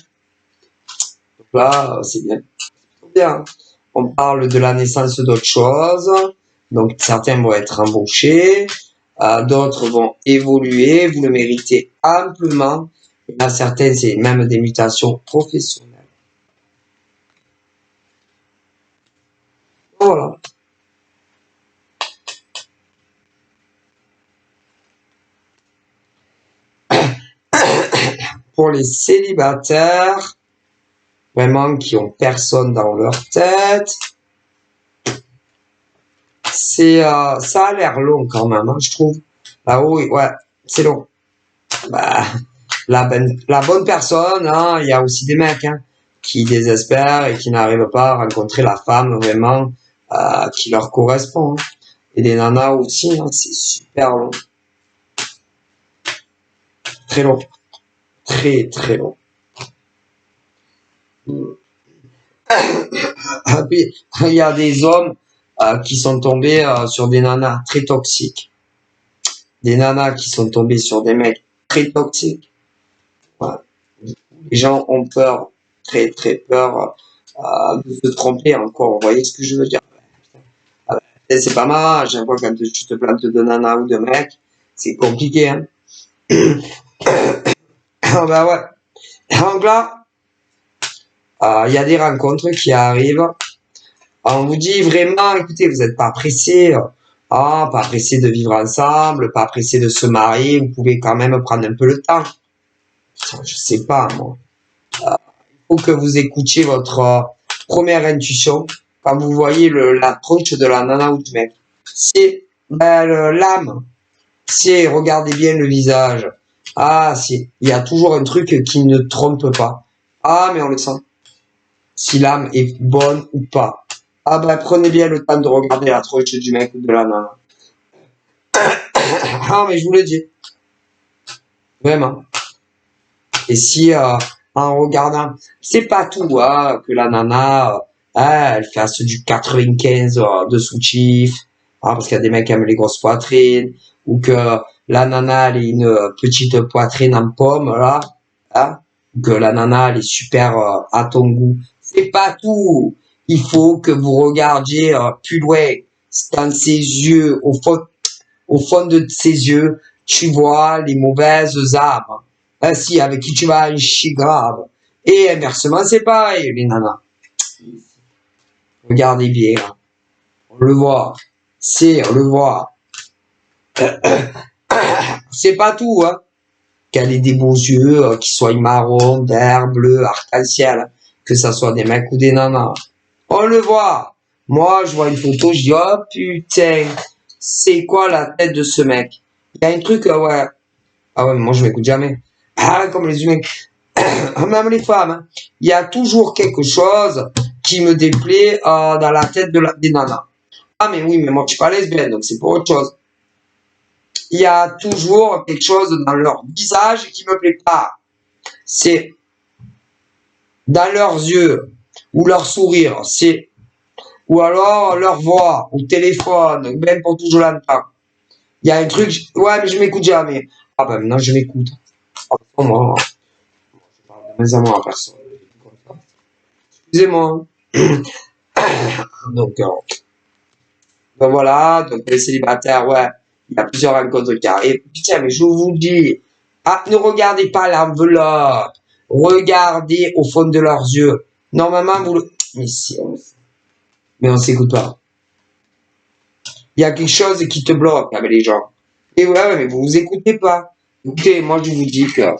là, c'est bien. Bien. On parle de la naissance d'autres choses. Donc, certains vont être embauchés, d'autres vont évoluer. Vous le méritez amplement. Il y en a certains, c'est même des mutations professionnelles. Voilà. Pour les célibataires, vraiment qui ont personne dans leur tête, c'est ça a l'air long quand même, hein, je trouve. Ah oui, ouais, c'est long. Bah, la bonne personne, hein, il y a aussi des mecs hein, qui désespèrent et qui n'arrivent pas à rencontrer la femme vraiment qui leur correspond. Hein. Et des nanas aussi, hein, c'est super long. Très long. Très, très long. Ah, puis, il y a des hommes qui sont tombés sur des nanas très toxiques. Des nanas qui sont tombées sur des mecs très toxiques. Ouais. Les gens ont peur, très très peur de se tromper encore. Vous voyez ce que je veux dire? C'est pas mal, chaque fois quand tu te plantes de nana ou de mec, c'est compliqué. Hein. Ben ouais. Donc là, il y a des rencontres qui arrivent. On vous dit vraiment, écoutez, vous n'êtes pas pressé. Pas pressé de vivre ensemble, pas pressé de se marier. Vous pouvez quand même prendre un peu le temps. Je sais pas, moi. Faut que vous écoutiez votre première intuition quand vous voyez l'approche de la nana ou du mec. C'est l'âme. C'est regardez bien le visage. Ah, si, il y a toujours un truc qui ne trompe pas. Ah, mais on le sent. Si l'âme est bonne ou pas. Ah ben, prenez bien le temps de regarder la tronche du mec ou de la nana. Ah, mais je vous le dis. Vraiment. Et si, en regardant, c'est pas tout, hein, que la nana, elle fasse du 95 de soutif, parce qu'il y a des mecs qui aiment les grosses poitrines, ou que la nana, elle ait une petite poitrine en pomme, là, hein, ou que la nana, elle est super à ton goût. C'est pas tout. Il faut que vous regardiez plus loin, dans ses yeux, au fond de ses yeux, tu vois les mauvaises âmes. Ainsi, avec qui tu vas en chier grave. Et inversement, c'est pareil, les nanas. Regardez bien. On le voit. On le voit. C'est pas tout, hein. Qu'elle ait des beaux yeux, qu'ils soient marron, vert, bleu, arc-en-ciel. Que ça soit des mecs ou des nanas. On le voit. Moi, je vois une photo, je dis, oh putain, c'est quoi la tête de ce mec? Il y a un truc, ouais. Ah ouais, mais moi je m'écoute jamais. Ah, comme les humains. Même les femmes. Hein. Il y a toujours quelque chose qui me déplaît dans la tête des nanas. Ah mais oui, mais moi je suis pas lesbienne, donc c'est pour autre chose. Il y a toujours quelque chose dans leur visage qui me plaît pas. C'est dans leurs yeux ou leur sourire. C'est ou alors leur voix au téléphone, même pour tout je l'entends. Il y a un truc, ouais, mais je m'écoute jamais. Ah ben maintenant je m'écoute. Oh, moi, je parle de mes amours à personne. Excusez-moi. Donc, ben voilà, donc les célibataires, ouais, il y a plusieurs rencontres qui arrivent. Putain, mais je vous dis, ne regardez pas l'enveloppe, regardez au fond de leurs yeux. Normalement, mais si, mais on s'écoute pas. Il y a quelque chose qui te bloque avec les gens. Et ouais, mais vous vous écoutez pas. Écoutez, moi je vous dis que,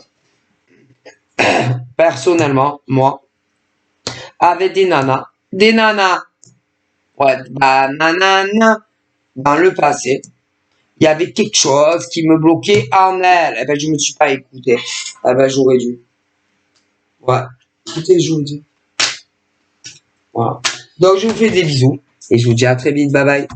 personnellement, moi, avec des nanas, ouais, bah, nanana, dans le passé, il y avait quelque chose qui me bloquait en elle. Eh ben, je me suis pas écouté. Eh ben, j'aurais dû. Ouais. Écoutez, je vous le dis. Voilà. Donc, je vous fais des bisous et je vous dis à très vite. Bye bye.